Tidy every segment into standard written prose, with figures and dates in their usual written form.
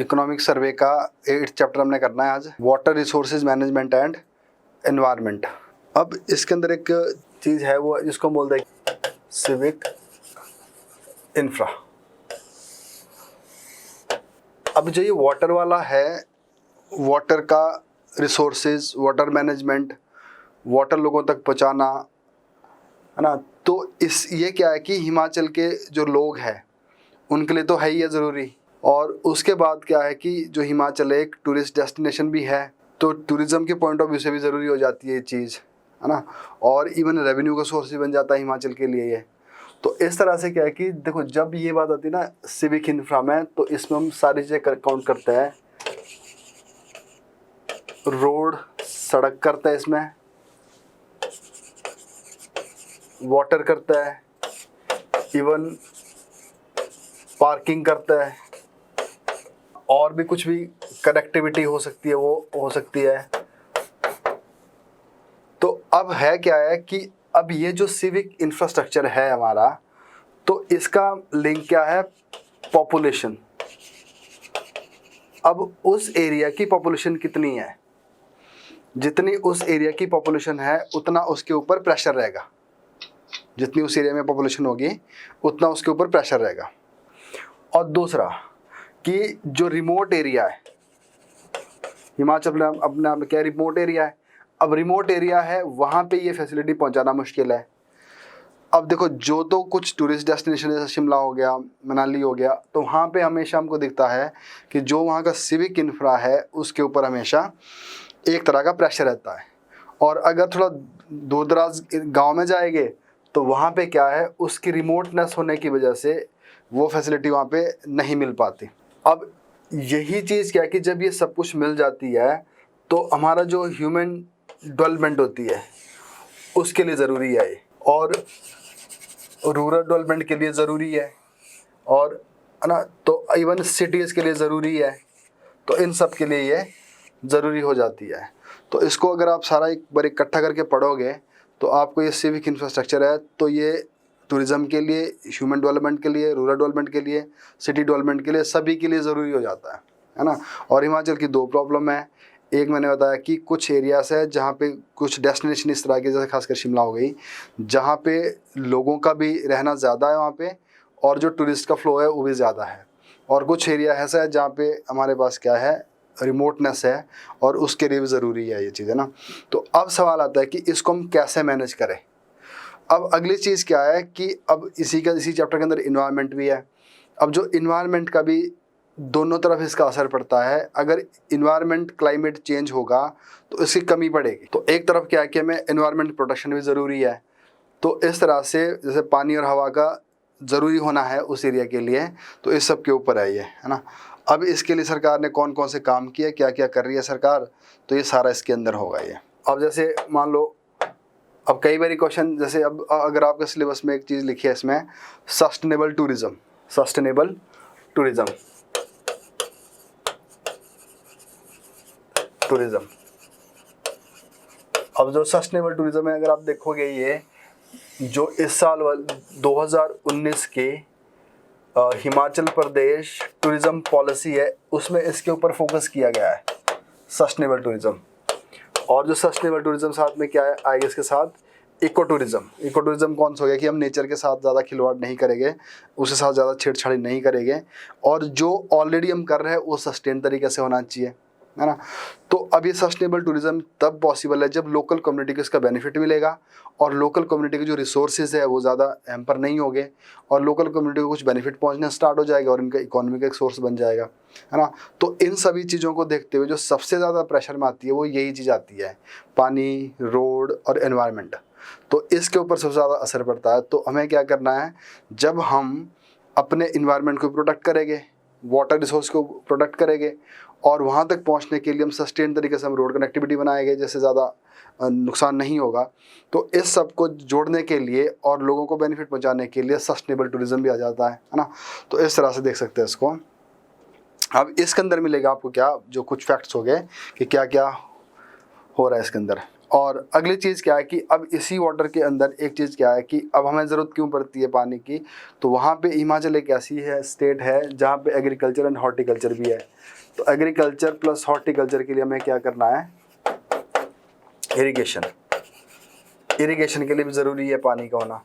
Economic survey का 8th chapter हमने करना है आज, water resources management and environment. अब इसके अंदर एक चीज़ है वो जिसको हम बोलते हैं सिविक इंफ्रा। अब जो ये वाटर वाला है, वाटर का रिसोर्सेज, वाटर मैनेजमेंट, वाटर लोगों तक पहुंचाना, है ना। तो ये क्या है कि हिमाचल के जो लोग हैं उनके लिए तो है ही है ज़रूरी, और उसके बाद क्या है कि जो हिमाचल एक टूरिस्ट डेस्टिनेशन भी है, तो टूरिज़्म के पॉइंट ऑफ व्यू से भी ज़रूरी हो जाती है ये चीज़, है ना। और इवन रेवेन्यू का सोर्स भी बन जाता है हिमाचल के लिए ये। तो इस तरह से क्या है कि देखो, जब ये बात आती है ना सिविक इंफ्रा में, तो इसमें हम सारी चीज़ें काउंट करते हैं। रोड, सड़क करता है, इसमें वाटर करता है, इवन पार्किंग करता है, और भी कुछ भी कनेक्टिविटी हो सकती है वो हो सकती है। तो अब है क्या है कि अब ये जो सिविक इंफ्रास्ट्रक्चर है हमारा, तो इसका लिंक क्या है, पॉपुलेशन। अब उस एरिया की पॉपुलेशन कितनी है, जितनी उस एरिया की पॉपुलेशन है उतना उसके ऊपर प्रेशर रहेगा। जितनी उस एरिया में पॉपुलेशन होगी उतना उसके ऊपर प्रेशर रहेगा। और दूसरा कि जो रिमोट एरिया है, हिमाचल अपने आप में क्या रिमोट एरिया है। अब रिमोट एरिया है, वहाँ पे ये फैसिलिटी पहुँचाना मुश्किल है। अब देखो, जो तो कुछ टूरिस्ट डेस्टिनेशन जैसे शिमला हो गया, मनाली हो गया, तो वहाँ पे हमेशा हमको दिखता है कि जो वहाँ का सिविक इंफ्रा है उसके ऊपर हमेशा एक तरह का प्रेशर रहता है। और अगर थोड़ा दूर दराज गाँव में जाएंगे तो वहाँ पे क्या है, उसकी रिमोटनेस होने की वजह से वो फैसिलिटी वहाँ पे नहीं मिल पाती। अब यही चीज़ क्या है कि जब ये सब कुछ मिल जाती है तो हमारा जो ह्यूमन डेवलपमेंट होती है उसके लिए ज़रूरी है ये, और रूरल डेवलपमेंट के लिए ज़रूरी है, और है ना, तो इवन सिटीज़ के लिए ज़रूरी है। तो इन सब के लिए ये ज़रूरी हो जाती है। तो इसको अगर आप सारा एक बार इकट्ठा करके पढ़ोगे तो आपको ये सिविक इंफ्रास्ट्रक्चर है, तो ये टूरिज़्म के लिए, ह्यूमन डेवलपमेंट के लिए, रूरल डेवलपमेंट के लिए, सिटी डेवलपमेंट के लिए, सभी के लिए ज़रूरी हो जाता है ना। और हिमाचल की दो प्रॉब्लम है। एक मैंने बताया कि कुछ एरियाज़ है जहाँ पे कुछ डेस्टिनेशन इस तरह के, जैसे खासकर शिमला हो गई, जहाँ पे लोगों का भी रहना ज़्यादा है वहाँ पे, और जो टूरिस्ट का फ्लो है वो भी ज़्यादा है। और कुछ एरिया ऐसा है जहाँ पे हमारे पास क्या है, रिमोटनेस है, और उसके लिए भी ज़रूरी है ये चीज़, है ना। तो अब सवाल आता है कि इसको हम कैसे मैनेज करें। अब अगली चीज़ क्या है कि अब इसी चैप्टर के अंदर इन्वायरमेंट भी है। अब जो इन्वायरमेंट का भी दोनों तरफ इसका असर पड़ता है। अगर इन्वायरमेंट, क्लाइमेट चेंज होगा तो इसकी कमी पड़ेगी। तो एक तरफ क्या है कि हमें इन्वायरमेंट प्रोटेक्शन भी ज़रूरी है। तो इस तरह से जैसे पानी और हवा का ज़रूरी होना है उस एरिया के लिए, तो इस सब के ऊपर है ये, है ना। अब इसके लिए सरकार ने कौन कौन से काम किए, क्या क्या कर रही है सरकार, तो ये सारा इसके अंदर होगा ये। अब जैसे मान लो, अब कई बार क्वेश्चन, जैसे अब अगर आपके सिलेबस में एक चीज़ लिखी है इसमें, sustainable tourism, sustainable tourism, tourism. अब जो सस्टेनेबल टूरिज़्म है, अगर आप देखोगे ये जो इस साल 2019 के हिमाचल प्रदेश टूरिज़्म पॉलिसी है, उसमें इसके ऊपर फोकस किया गया है, सस्टेनेबल टूरिज़्म। और जो सस्टेनेबल टूरिज़्म साथ में क्या है आएगा, इसके साथ इको टूरिज़्म। इको टूरिज़्म कौन सा हो गया कि हम नेचर के साथ ज़्यादा खिलवाड़ नहीं करेंगे, उसके साथ ज़्यादा छेड़छाड़ी नहीं करेंगे, और जो ऑलरेडी हम कर रहे हैं वो सस्टेन तरीके से होना चाहिए, है ना। तो अब ये सस्टेनेबल टूरिज़्म तब पॉसिबल है जब लोकल कम्युनिटी को इसका बेनिफिट मिलेगा, और लोकल कम्युनिटी के जो रिसोर्सेज है वो ज़्यादा हैम्पर नहीं होंगे, और लोकल कम्युनिटी को कुछ बेनिफिट पहुंचना स्टार्ट हो जाएगा, और इनका इकोनॉमी का एक सोर्स बन जाएगा, है ना। तो इन सभी चीज़ों को देखते हुए जो सबसे ज़्यादा प्रेशर में आती है वो यही चीज़ आती है, पानी, रोड और एनवायरनमेंट। तो इसके ऊपर सबसे ज़्यादा असर पड़ता है। तो हमें क्या करना है, जब हम अपने इन्वायरमेंट को प्रोटेक्ट करेंगे, वाटर रिसोर्स को प्रोटेक्ट करेंगे, और वहाँ तक पहुँचने के लिए हम सस्टेन तरीके से हम रोड कनेक्टिविटी बनाएंगे जैसे ज़्यादा नुकसान नहीं होगा। तो इस सब को जोड़ने के लिए और लोगों को बेनिफिट पहुँचाने के लिए सस्टेनेबल टूरिज़्म भी आ जाता है ना। तो इस तरह से देख सकते हैं इसको। अब इसके अंदर मिलेगा आपको क्या, जो कुछ फैक्ट्स हो गए कि क्या क्या हो रहा है इसके अंदर। और अगली चीज़ क्या है कि अब इसी वाटर के अंदर एक चीज़ क्या है कि अब हमें ज़रूरत क्यों पड़ती है पानी की, तो वहाँ पे हिमाचल एक ऐसी है स्टेट है जहाँ पे एग्रीकल्चर एंड हॉर्टिकल्चर भी है। तो एग्रीकल्चर प्लस हॉर्टिकल्चर के लिए हमें क्या करना है, इरिगेशन। इरिगेशन के लिए भी ज़रूरी है पानी का होना।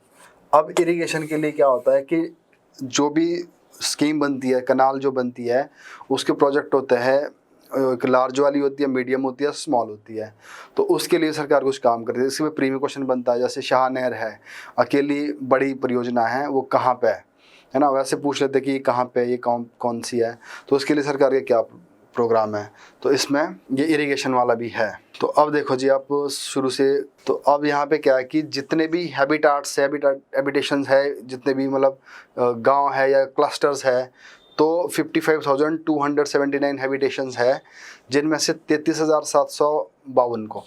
अब इरिगेशन के लिए क्या होता है कि जो भी स्कीम बनती है, कनाल जो बनती है, उसके प्रोजेक्ट होते हैं, एक लार्ज वाली होती है, मीडियम होती है, स्मॉल होती है। तो उसके लिए सरकार कुछ काम करती है। इसमें प्रीमियम क्वेश्चन बनता है, जैसे शाह नहर है, अकेली बड़ी परियोजना है, वो कहाँ पे है ना, वैसे पूछ लेते कि कहाँ पे, ये कौन सी है, तो उसके लिए सरकार का क्या प्रोग्राम है। तो इसमें ये इरिगेशन वाला भी है। तो अब देखो जी आप शुरू से, तो अब यहाँ पे क्या है कि जितने भी हैबिटेशंस है, जितने भी मतलब गांव है या क्लस्टर्स है, तो 55,279 हैबिटेशंस है, जिनमें से 33,752 को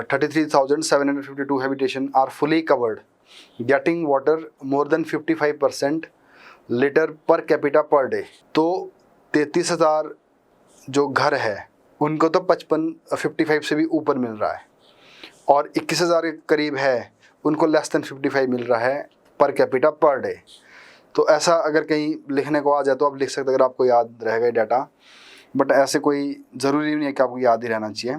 33,752 habitation are fully covered, getting water more than 55% litre per capita per day. तो 33,000 जो घर है उनको तो 55 से भी ऊपर मिल रहा है, और 21,000 के करीब है उनको लेस देन 55 मिल रहा है पर कैपिटा पर डे। तो ऐसा अगर कहीं लिखने को आ जाए तो आप लिख सकते हैं, अगर आपको याद रहेगा ये डाटा, बट ऐसे कोई ज़रूरी नहीं है कि आपको याद ही रहना चाहिए।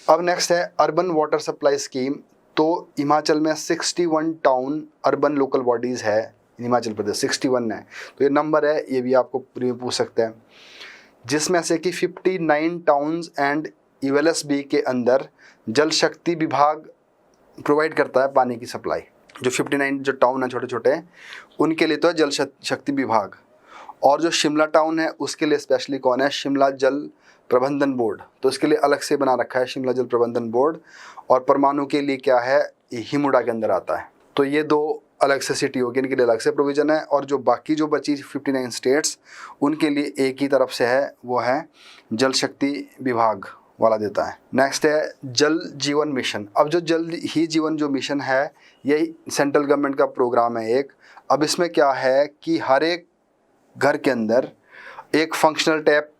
अब नेक्स्ट है अर्बन वाटर सप्लाई स्कीम। तो हिमाचल में 61 टाउन अर्बन लोकल बॉडीज़ है, हिमाचल प्रदेश 61 है। तो ये नंबर है, ये भी आपको पूछ सकते हैं, जिसमें से कि 59 टाउन्स एंड ईएलएसबी के अंदर जल शक्ति विभाग प्रोवाइड करता है पानी की सप्लाई। जो 59 जो टाउन है छोटे छोटे, उनके लिए तो है जल शक्ति विभाग। और जो शिमला टाउन है उसके लिए स्पेशली कौन है, शिमला जल प्रबंधन बोर्ड। तो इसके लिए अलग से बना रखा है शिमला जल प्रबंधन बोर्ड। और परमाणु के लिए क्या है, हिमुडा के अंदर आता है। तो ये दो अलग से सिटी होगी, इनके लिए अलग से प्रोविज़न है। और जो बाकी जो बची 59 स्टेट्स, उनके लिए एक ही तरफ से है, वो है जल शक्ति विभाग वाला देता है। नेक्स्ट है जल जीवन मिशन। अब जो जल ही जीवन जो मिशन है, ये सेंट्रल गवर्नमेंट का प्रोग्राम है एक। अब इसमें क्या है कि हर एक घर के अंदर एक फंक्शनल टैप,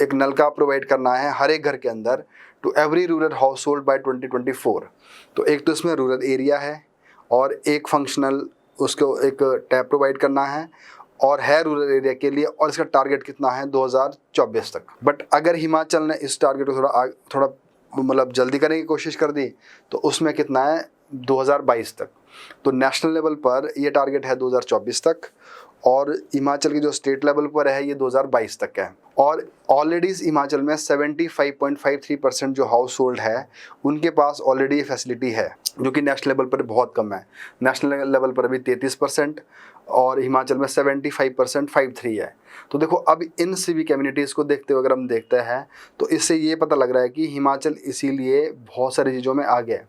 एक नल का प्रोवाइड करना है हर एक घर के अंदर, to every rural household by 2024। तो एक तो इसमें रूरल एरिया है, और एक फंक्शनल उसको एक टैप प्रोवाइड करना है, और है रूरल एरिया के लिए। और इसका टारगेट कितना है, 2024 तक। बट अगर हिमाचल ने इस टारगेट को थोड़ा मतलब जल्दी करने की कोशिश कर दी, तो उसमें कितना है, 2022 तक। तो नेशनल लेवल पर ये टारगेट है 2024 तक, और हिमाचल की जो स्टेट लेवल पर है ये 2022 तक है। और ऑलरेडी हिमाचल में 75.53% जो हाउस होल्ड है उनके पास ऑलरेडी ये फैसिलिटी है, जो कि नेशनल लेवल पर बहुत कम है। नेशनल लेवल पर अभी 33% और हिमाचल में 75.53 है। तो देखो अब इन सभी कम्युनिटीज़ को देखते हुए अगर हम देखते हैं, तो इससे ये पता लग रहा है कि हिमाचल इसीलिए बहुत सारी चीज़ों में आगे है।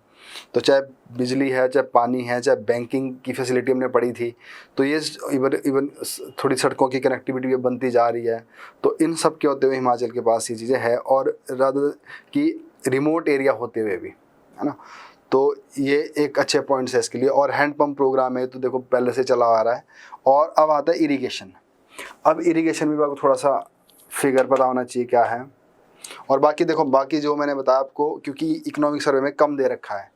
तो चाहे बिजली है, चाहे पानी है, चाहे बैंकिंग की फैसिलिटी हमने पढ़ी थी, तो ये इवन थोड़ी सड़कों की कनेक्टिविटी भी बनती जा रही है। तो इन सब के होते हुए हिमाचल के पास ये चीज़ें हैं, और रादर कि रिमोट एरिया होते हुए भी, है ना। तो ये एक अच्छे पॉइंट्स है इसके लिए। और हैंडपम्प प्रोग्राम है, तो देखो पहले से चला आ रहा है। और अब आता है इरीगेशन। अब इरीगेशन विभाग को थोड़ा सा फिगर पता होना चाहिए क्या है। और बाकी देखो, बाकी जो मैंने बताया आपको, क्योंकि इकोनॉमिक सर्वे में कम दे रखा है,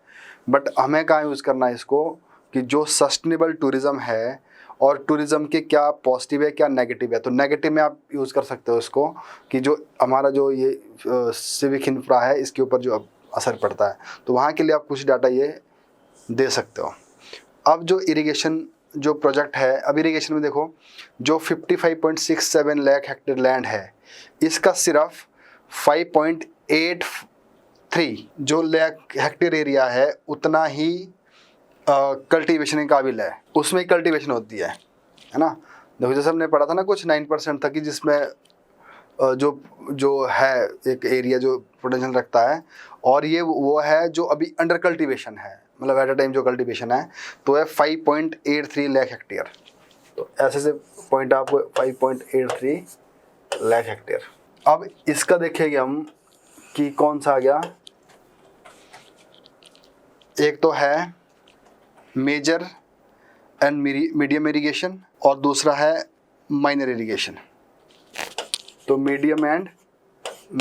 बट हमें कहाँ यूज़ करना है इसको, कि जो सस्टेनेबल टूरिज़्म है, और टूरिज़्म के क्या पॉजिटिव है क्या नेगेटिव है। तो नेगेटिव में आप यूज़ कर सकते हो इसको, कि जो हमारा जो ये सिविक इंफ्रा है इसके ऊपर जो असर पड़ता है, तो वहाँ के लिए आप कुछ डाटा ये दे सकते हो। अब जो इरिगेशन जो प्रोजेक्ट है, अब इरिगेशन में देखो जो 55.67 लाख हेक्टेयर लैंड है, इसका सिर्फ 5.83 जो लाख हेक्टेयर एरिया है उतना ही कल्टीवेशन के काबिल है, उसमें कल्टीवेशन होती है ना। देखो जैसे हमने पढ़ा था ना, कुछ 9% था कि जिसमें जो है एक एरिया जो पोटेंशियल रखता है, और ये वो है जो अभी अंडर कल्टीवेशन है, मतलब एट अ टाइम जो कल्टीवेशन है, तो है 5.83 लाख हेक्टेयर। तो ऐसे से पॉइंट आपको 5.83 लाख हेक्टेयर। अब इसका देखेंगे हम कि कौन सा आ गया। एक तो है मेजर एंड मीडियम इरिगेशन, और दूसरा है माइनर इरिगेशन। तो मीडियम एंड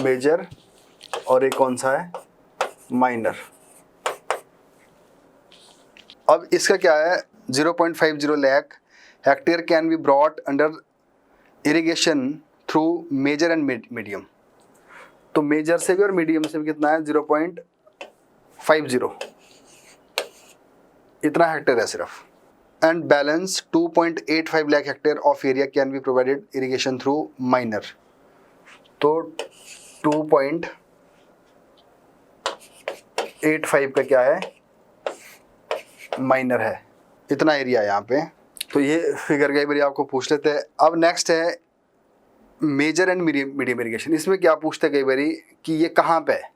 मेजर, और एक कौन सा है, माइनर। अब इसका क्या है, 0.50 lakh hectare can be brought under irrigation through major and medium. तो मेजर से भी और मीडियम से भी कितना है, 0.50, इतना हेक्टेयर है सिर्फ। And balance 2.85 lakh hectare of area can be provided irrigation through minor. तो 2.85 का क्या है, माइनर है, इतना एरिया है यहाँ पे। तो ये फिगर कई बार आपको पूछ लेते हैं। अब नेक्स्ट है मेजर एंड मीडियम इरिगेशन। इसमें क्या पूछते हैं कई बार कि ये कहाँ पे है।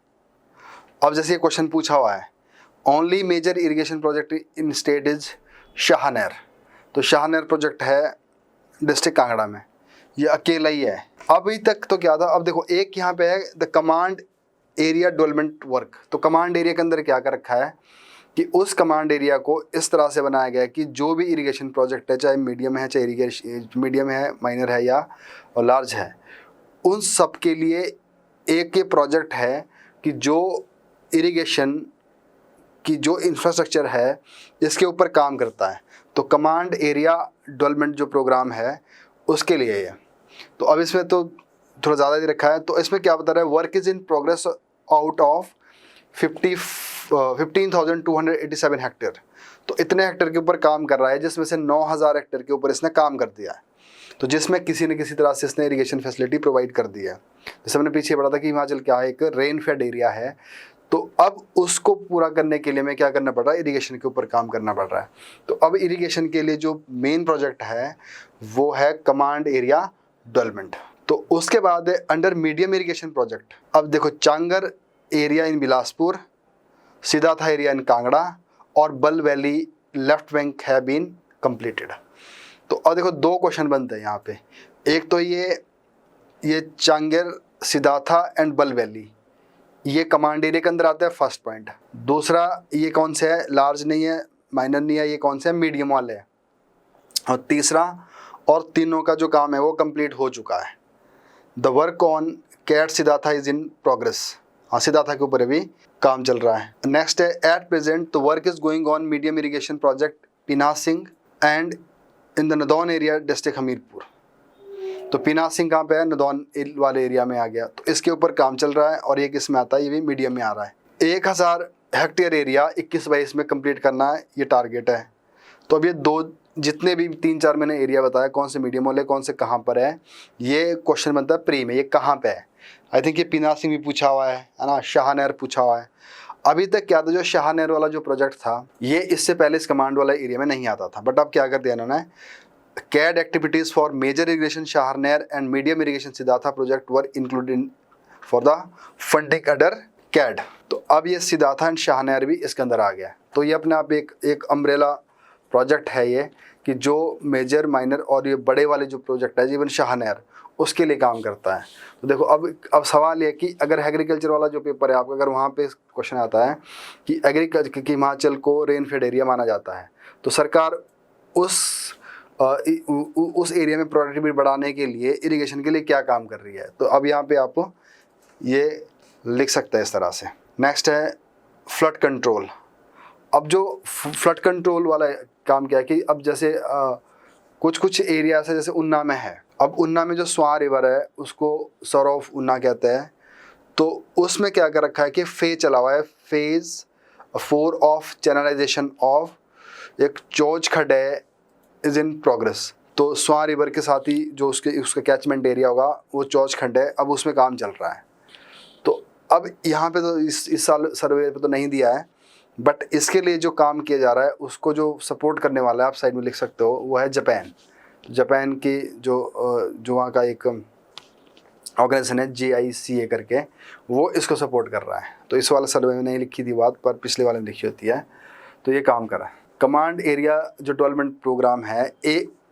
अब जैसे ये क्वेश्चन पूछा हुआ है, only major irrigation project in state is Shahnahar. तो शाहनहर प्रोजेक्ट है डिस्ट्रिक्ट कांगड़ा में, ये अकेला ही है। अभी तक तो क्या था, अब देखो एक यहाँ पे है the command area development work. तो कमांड एरिया के अंदर क्या कर रखा है कि उस कमांड एरिया को इस तरह से बनाया गया है कि जो भी इरिगेशन प्रोजेक्ट है, चाहे मीडियम है, चाहे इरिगेशन मीडियम है, माइनर है या लार्ज है, उन सब के लिए एक ये प्रोजेक्ट है कि जो इरिगेशन की जो इंफ्रास्ट्रक्चर है इसके ऊपर काम करता है। तो कमांड एरिया डेवलपमेंट जो प्रोग्राम है उसके लिए है। तो अब इसमें तो थोड़ा ज़्यादा ही रखा है। तो इसमें क्या बता रहा है, work is in progress out of 15,287 hectare. तो इतने हेक्टेयर के ऊपर काम कर रहा है, जिसमें से 9,000 हेक्टेयर के ऊपर इसने काम कर दिया है। तो जिसमें किसी न किसी तरह से इसने इरिगेशन फैसिलिटी प्रोवाइड कर दी है। जैसे मैंने पीछे पढ़ा था कि हिमाचल क्या है, एक रेन फेड एरिया है। तो अब उसको पूरा करने के लिए हमें क्या करना पड़ रहा है, इरिगेशन के ऊपर काम करना पड़ रहा है। तो अब इरिगेशन के लिए जो मेन प्रोजेक्ट है वो है कमांड एरिया डेवलपमेंट। तो उसके बाद है अंडर मीडियम इरिगेशन प्रोजेक्ट। अब देखो Changar area in Bilaspur, Sidhatha area in Kangra और बल वैली लेफ्ट बैंक है बीन कंप्लीटेड। तो अब देखो दो क्वेश्चन बनते हैं यहाँ पे। एक तो ये चांगर, सिदाथा एंड बल वैली, ये कमांड एरिया के अंदर आता है, फर्स्ट पॉइंट। दूसरा ये कौन सा है, लार्ज नहीं है, माइनर नहीं है, ये कौन सा है, मीडियम वाले है। और तीसरा, और तीनों का जो काम है वो कंप्लीट हो चुका है। द वर्क ऑन कैट सिदाथा इज इन प्रोग्रेस। हाँ, सिदाथा के ऊपर अभी काम चल रहा है। नेक्स्ट है at present the work is going on medium irrigation project Phinasingh and in the Nadaun area district Hamirpur. तो पिनासिंग कहाँ पे है, नदौन वाले एरिया में आ गया। तो इसके ऊपर काम चल रहा है और ये किस में आता है, ये भी मीडियम में आ रहा है। 1000 हेक्टेयर एरिया 21-22 में कंप्लीट करना है, ये टारगेट है। तो अब ये दो जितने भी 3-4 मैंने एरिया बताया, कौन से मीडियम वाले, कौन से कहाँ पर है, ये क्वेश्चन बनता है प्री में, ये कहाँ पे है। आई थिंक ये पिनासिंग भी पूछा हुआ है ना, शाहनहर पूछा हुआ है। अभी तक क्या था, जो शाहनहर वाला जो प्रोजेक्ट था ये इससे पहले इस कमांड वाला एरिया में नहीं आता था। बट अब क्या कर दिया इन्होंने, CAD activities for major irrigation Shaharner and medium irrigation Siddhartha project were included for the funding under CAD। तो अब ये सिद्धार्था एंड शाहनहर भी इसके अंदर आ गया। तो ये अपने आप एक अम्ब्रेला प्रोजेक्ट है ये, कि जो मेजर, माइनर और ये बड़े वाले जो प्रोजेक्ट है, इवन शाहनहर, उसके लिए काम करता है। तो देखो अब सवाल ये कि अगर एग्रीकल्चर वाला जो पेपर है आपका, अगर वहाँ पे क्वेश्चन आता है कि एग्रीकल्चर की हिमाचल को रेनफेड एरिया माना जाता है, तो सरकार उस एरिया में प्रोडक्टिविटी बढ़ाने के लिए, इरिगेशन के लिए क्या काम कर रही है। तो अब यहाँ पे आप ये लिख सकते हैं इस तरह से। नेक्स्ट है फ्लड कंट्रोल। अब जो फ्लड कंट्रोल वाला काम क्या है कि अब जैसे कुछ एरिया से, जैसे उन्ना में है, अब उन्ना में जो स्वां रिवर है उसको सर ऑफ उन्ना कहते हैं। तो उसमें क्या कर रखा है कि फेज चला हुआ है, फेज 4 ऑफ चैनलाइजेशन ऑफ एक चौज खड है इज इन प्रोग्रेस। तो स्वां रिवर के साथ ही जो उसका कैचमेंट एरिया होगा वो चौज खंड है, अब उसमें काम चल रहा है। तो अब यहाँ पे तो इस साल सर्वे पे तो नहीं दिया है, बट इसके लिए जो काम किया जा रहा है उसको जो सपोर्ट करने वाला है, आप साइड में लिख सकते हो, वो है जापान। जापान की जो वहाँ का एक ऑर्गेनाइजेशन है JICA करके, वो इसको सपोर्ट कर रहा है। तो इस वाले सर्वे में नहीं लिखी थी बात, पर पिछले वाले में लिखी होती है। तो ये काम कर रहा है। कमांड एरिया जो डेवलपमेंट प्रोग्राम है,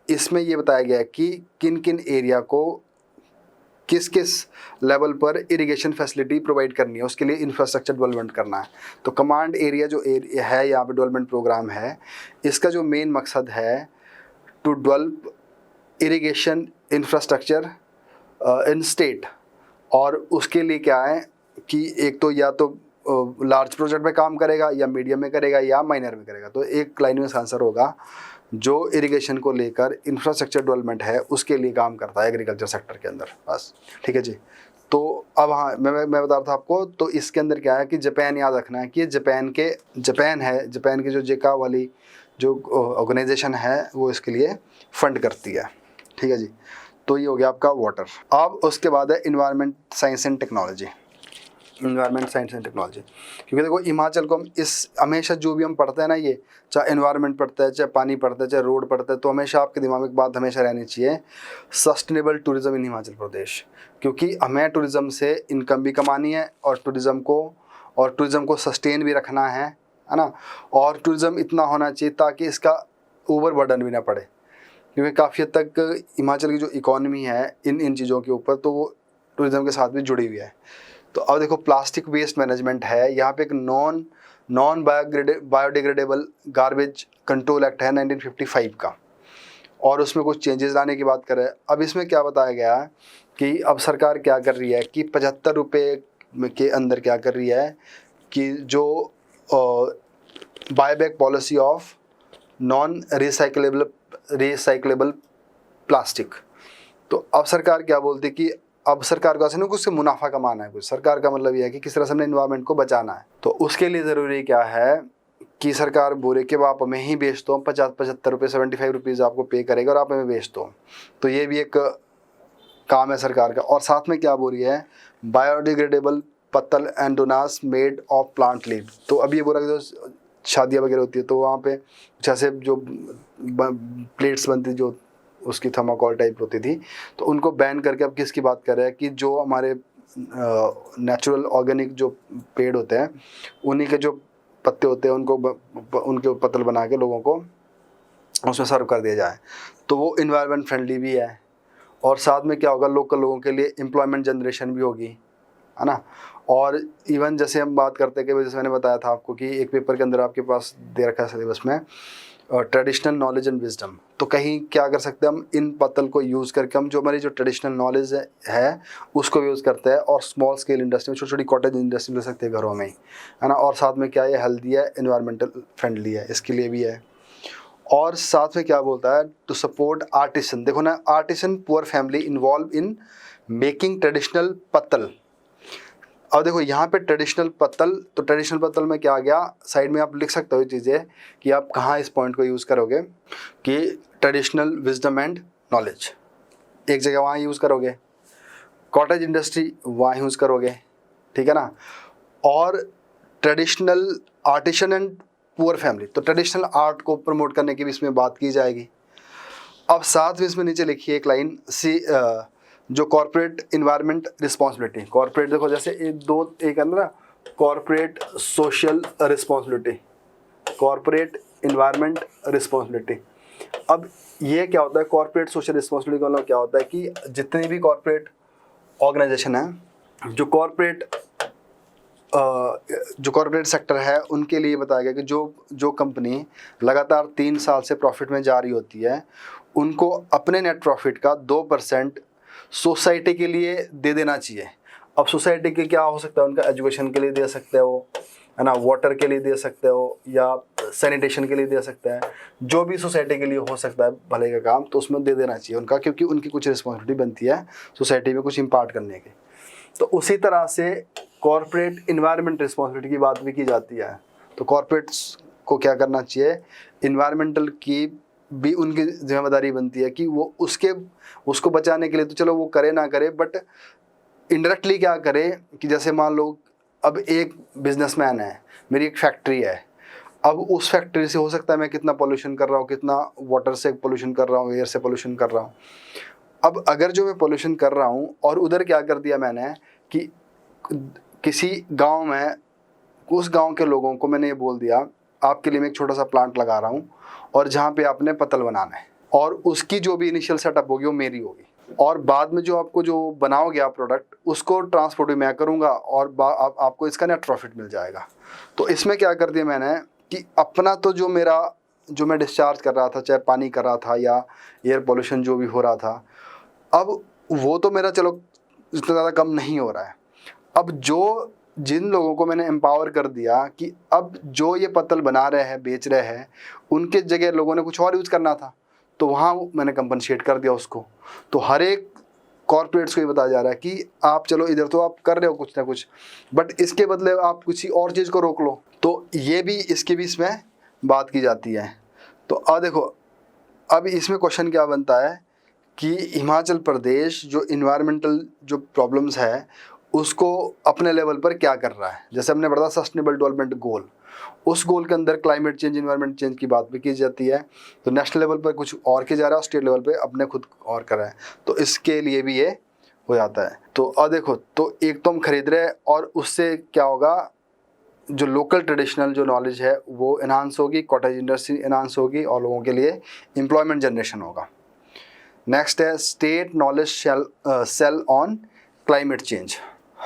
इसमें ये बताया गया है कि किन किन एरिया को किस किस लेवल पर इरिगेशन फैसिलिटी प्रोवाइड करनी है, उसके लिए इंफ्रास्ट्रक्चर डेवलपमेंट करना है। तो कमांड एरिया जो एरिया है यहाँ पे डेवलपमेंट प्रोग्राम है, इसका जो मेन मकसद है to develop irrigation infrastructure in state. और उसके लिए क्या है कि एक तो या तो लार्ज प्रोजेक्ट में काम करेगा या मीडियम में करेगा या माइनर में करेगा। तो एक लाइन में आंसर होगा जो इरिगेशन को लेकर इंफ्रास्ट्रक्चर डेवलपमेंट है उसके लिए काम करता है एग्रीकल्चर सेक्टर के अंदर, बस। ठीक है जी। तो अब हाँ, मैं बता रहा था आपको, तो इसके अंदर क्या है कि जापान याद रखना है कि जापान की जो जेका वाली जो ऑर्गेनाइजेशन है वो इसके लिए फंड करती है। ठीक है जी। तो ये हो गया आपका वाटर। अब उसके बाद है इन्वायरमेंट साइंस एंड टेक्नोलॉजी। क्योंकि देखो हिमाचल को हम हमेशा जो भी हम पढ़ते हैं ना, ये चाहे एनवायरनमेंट पढ़ते हैं, चाहे पानी पढ़ते हैं, चाहे रोड पढ़ते हैं, तो हमेशा आपके दिमाग में एक बात हमेशा रहनी चाहिए, sustainable tourism in Himachal Pradesh. क्योंकि हमें टूरिज्म से इनकम भी कमानी है और टूरिज्म को सस्टेन भी रखना है ना। और टूरिज्म इतना होना चाहिए ताकि इसका ओवर बर्डन भी ना पड़े, क्योंकि काफ़ी हद तक हिमाचल की जो इकॉनमी है इन चीज़ों के ऊपर, तो वो टूरिज्म के साथ भी जुड़ी हुई है। तो अब देखो प्लास्टिक वेस्ट मैनेजमेंट है, यहाँ पे एक non biodegradable garbage control act है 1955 का, और उसमें कुछ चेंजेस लाने की बात करें। अब इसमें क्या बताया गया कि अब सरकार क्या कर रही है कि 75 रुपये के अंदर क्या कर रही है कि जो buyback policy of non recyclable plastic. तो अब सरकार क्या बोलती है कि अब सरकार को ऐसा नहीं कुछ से मुनाफा कमाना है, कुछ सरकार का मतलब यह है कि किस तरह से हमने इन्वायरमेंट को बचाना है। तो उसके लिए ज़रूरी क्या है कि सरकार बोले कि आप हमें ही बेच दो, 50-75 रुपये 75 रुपीज़ आपको पे करेगा और आप हमें बेच दो। तो ये भी एक काम है सरकार का। और साथ में क्या बोल रही है, biodegradable pattal and donas made of plant leaf. तो अब ये बोला कि जो शादियाँ वगैरह होती है तो वहाँ पे जैसे जो प्लेट्स बनती जो उसकी थर्माकोल टाइप होती थी, तो उनको बैन करके अब किसकी बात कर रहे हैं कि जो हमारे नेचुरल ऑर्गेनिक जो पेड़ होते हैं उन्हीं के जो पत्ते होते हैं उनके पत्तल बना के लोगों को उसमें सर्व कर दिया जाए। तो वो इन्वायरमेंट फ्रेंडली भी है और साथ में क्या होगा, लोकल लोगों के लिए एम्प्लॉयमेंट जनरेशन भी होगी, है ना। और इवन जैसे हम बात करते हैं कि जैसे मैंने बताया था आपको कि एक पेपर के अंदर आपके पास दे रखा है सिलेबस में ट्रेडिशनल नॉलेज एंड विजडम। तो कहीं क्या कर सकते हैं हम, इन पत्तल को यूज़ करके हम जो हमारी जो ट्रेडिशनल नॉलेज है उसको यूज़ करते हैं और स्मॉल स्केल इंडस्ट्री में, छोटी छोटी कॉटेज इंडस्ट्री ले सकते हैं घरों में ही, है ना। और साथ में क्या है, हेल्दी है, एनवायरमेंटल फ्रेंडली है, इसके लिए भी है। और साथ में क्या बोलता है, टू सपोर्ट आर्टिसन। देखो ना, artisan poor family involve in making traditional पत्तल। अब देखो यहाँ पे ट्रेडिशनल पत्तल, तो ट्रेडिशनल पत्तल में क्या आ गया, साइड में आप लिख सकते हो ये चीज़ें कि आप कहाँ इस पॉइंट को यूज़ करोगे कि ट्रेडिशनल विजडम एंड नॉलेज एक जगह वहाँ यूज़ करोगे, कॉटेज इंडस्ट्री वहाँ यूज़ करोगे, ठीक है ना। और traditional artisan and poor family, तो ट्रेडिशनल आर्ट को प्रमोट करने की भी इसमें बात की जाएगी। अब साथ में इसमें नीचे लिखिए एक लाइन सी, जो कॉर्पोरेट इन्वायरमेंट रिस्पॉन्सिबिलिटी। कॉर्पोरेट देखो जैसे एक अंदर ना corporate social responsibility, corporate environment responsibility. अब ये क्या होता है, कॉर्पोरेट सोशल रिस्पॉन्सिबिलिटी का मतलब क्या होता है कि जितनी भी कॉर्पोरेट ऑर्गेनाइजेशन है, जो कॉर्पोरेट सेक्टर है, उनके लिए बताया गया कि जो कंपनी लगातार 3 साल से प्रॉफिट में जा रही होती है, उनको अपने नेट प्रॉफिट का 2% सोसाइटी के लिए दे देना चाहिए। अब सोसाइटी के क्या हो सकता है, उनका एजुकेशन के लिए दे सकते हो, है ना, वाटर के लिए दे सकते हो, या सैनिटेशन के लिए दे सकते हैं, जो भी सोसाइटी के लिए हो सकता है भले का काम, तो उसमें दे देना चाहिए उनका, क्योंकि उनकी कुछ रिस्पॉन्सिबिलिटी बनती है सोसाइटी में कुछ इम्पार्ट करने की। तो उसी तरह से कॉर्पोरेट इन्वायरमेंट रिस्पॉन्सिबिलिटी की बात भी की जाती है। तो कॉर्पोरेट्स को क्या करना चाहिए, इन्वायरमेंटल की भी उनकी जिम्मेदारी बनती है कि वो उसको बचाने के लिए तो चलो वो करे ना करे, बट इनडायरेक्टली क्या करे कि जैसे मान लो अब एक बिजनेसमैन है, मेरी एक फैक्ट्री है, अब उस फैक्ट्री से हो सकता है मैं कितना पोल्यूशन कर रहा हूँ, कितना वाटर से पोल्यूशन कर रहा हूँ, एयर से पोल्यूशन कर रहा हूँ। अब अगर जो मैं पोल्यूशन कर रहा हूँ और उधर क्या कर दिया मैंने कि किसी गाँव में उस गाँव के लोगों को मैंने ये बोल दिया आपके लिए मैं एक छोटा सा प्लांट लगा रहा हूँ और जहाँ पे आपने पत्तल बनाना है, और उसकी जो भी इनिशियल सेटअप होगी वो मेरी होगी, और बाद में जो आपको जो बनाओगे आप प्रोडक्ट, उसको ट्रांसपोर्ट भी मैं करूँगा और आपको इसका नेट प्रॉफिट मिल जाएगा। तो इसमें क्या कर दिया मैंने कि अपना तो जो मैं डिस्चार्ज कर रहा था, चाहे पानी कर रहा था या एयर पोल्यूशन जो भी हो रहा था, अब वो तो मेरा चलो इतना ज़्यादा कम नहीं हो रहा है। अब जो जिन लोगों को मैंने एम्पावर कर दिया कि अब जो ये पत्तल बना रहे हैं, बेच रहे हैं, उनके जगह लोगों ने कुछ और यूज़ करना था, तो वहाँ मैंने कंपनसेट कर दिया उसको। तो हर एक कॉर्पोरेट्स को ये बताया जा रहा है कि आप चलो इधर तो आप कर रहे हो कुछ ना कुछ, बट इसके बदले आप किसी और चीज़ को रोक लो। तो ये भी इसकी भी इसमें बात की जाती है। तो अब देखो, अब इसमें क्वेश्चन क्या बनता है कि हिमाचल प्रदेश जो इन्वायरमेंटल जो प्रॉब्लम्स है उसको अपने लेवल पर क्या कर रहा है। जैसे हमने पढ़ा सस्टेनेबल डेवलपमेंट गोल, उस गोल के अंदर क्लाइमेट चेंज, इन्वायरमेंट चेंज की बात भी की जाती है। तो नेशनल लेवल पर कुछ और किया जा रहा है और स्टेट लेवल पे अपने खुद और कर रहा है, तो इसके लिए भी ये हो जाता है। तो अब देखो, तो एक तो हम खरीद रहे हैं और उससे क्या होगा, जो लोकल ट्रेडिशनल जो नॉलेज है वो एनहांस होगी, कॉटेज इंडस्ट्री एनहांस होगी और लोगों के लिए एम्प्लॉयमेंट जनरेशन होगा। नेक्स्ट है state knowledge cell on climate change.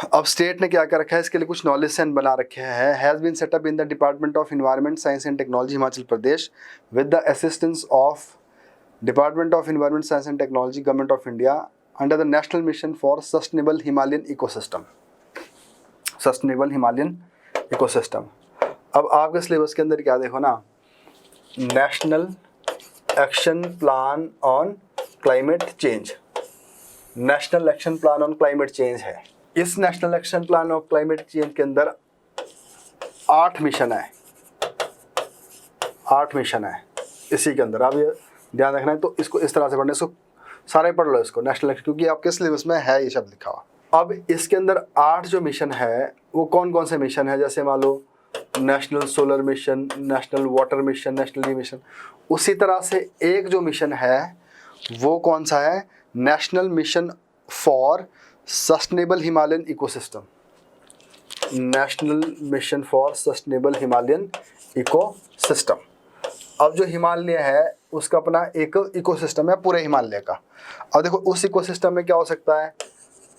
अब स्टेट ने क्या कर रखा है, इसके लिए कुछ नॉलेज सेल बना रखे हैं। Has been set up in the department of environment science and technology Himachal Pradesh with the assistance of department of environment science and technology government of India under the national mission for sustainable Himalayan ecosystem. Sustainable Himalayan ecosystem. अब आपके syllabus के अंदर क्या देखो ना, national action plan on climate change, national action plan on climate change है। इस national action plan of climate change के अंदर 8 मिशन है, 8 मिशन है इसी के अंदर। आप ये ध्यान रखना है, तो इसको इस तरह से पढ़ना, इसको सारे पढ़ लो इसको नेशनल एक्शन, क्योंकि आपके सिलेबस में है ये शब्द लिखा हुआ। अब इसके अंदर 8 जो मिशन है वो कौन कौन से मिशन है, जैसे मान लो national solar mission, national water mission, national mission. उसी तरह से एक जो मिशन है वो कौन सा है, national mission for sustainable Himalayan ecosystem. National mission for sustainable Himalayan ecosystem. अब जो हिमालय है उसका अपना एक इकोसिस्टम है पूरे हिमालय का। अब देखो उस इकोसिस्टम में क्या हो सकता है,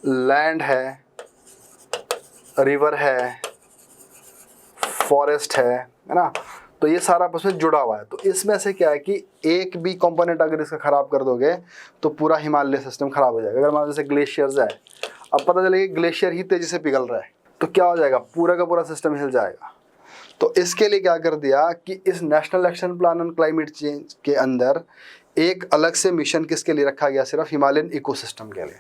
लैंड है, रिवर है, फॉरेस्ट है ना, तो ये सारा आपस में जुड़ा हुआ है। तो इसमें से क्या है कि एक भी कंपोनेंट अगर इसका ख़राब कर दोगे तो पूरा हिमालय सिस्टम ख़राब हो जाएगा। अगर मान लो जैसे ग्लेशियर्स है, अब पता चले कि ग्लेशियर ही तेज़ी से पिघल रहा है, तो क्या हो जाएगा, पूरा का पूरा सिस्टम हिल जाएगा। तो इसके लिए क्या कर दिया कि इस national action plan on climate change के अंदर एक अलग से मिशन किसके लिए रखा गया, सिर्फ हिमालयन इकोसिस्टम के लिए।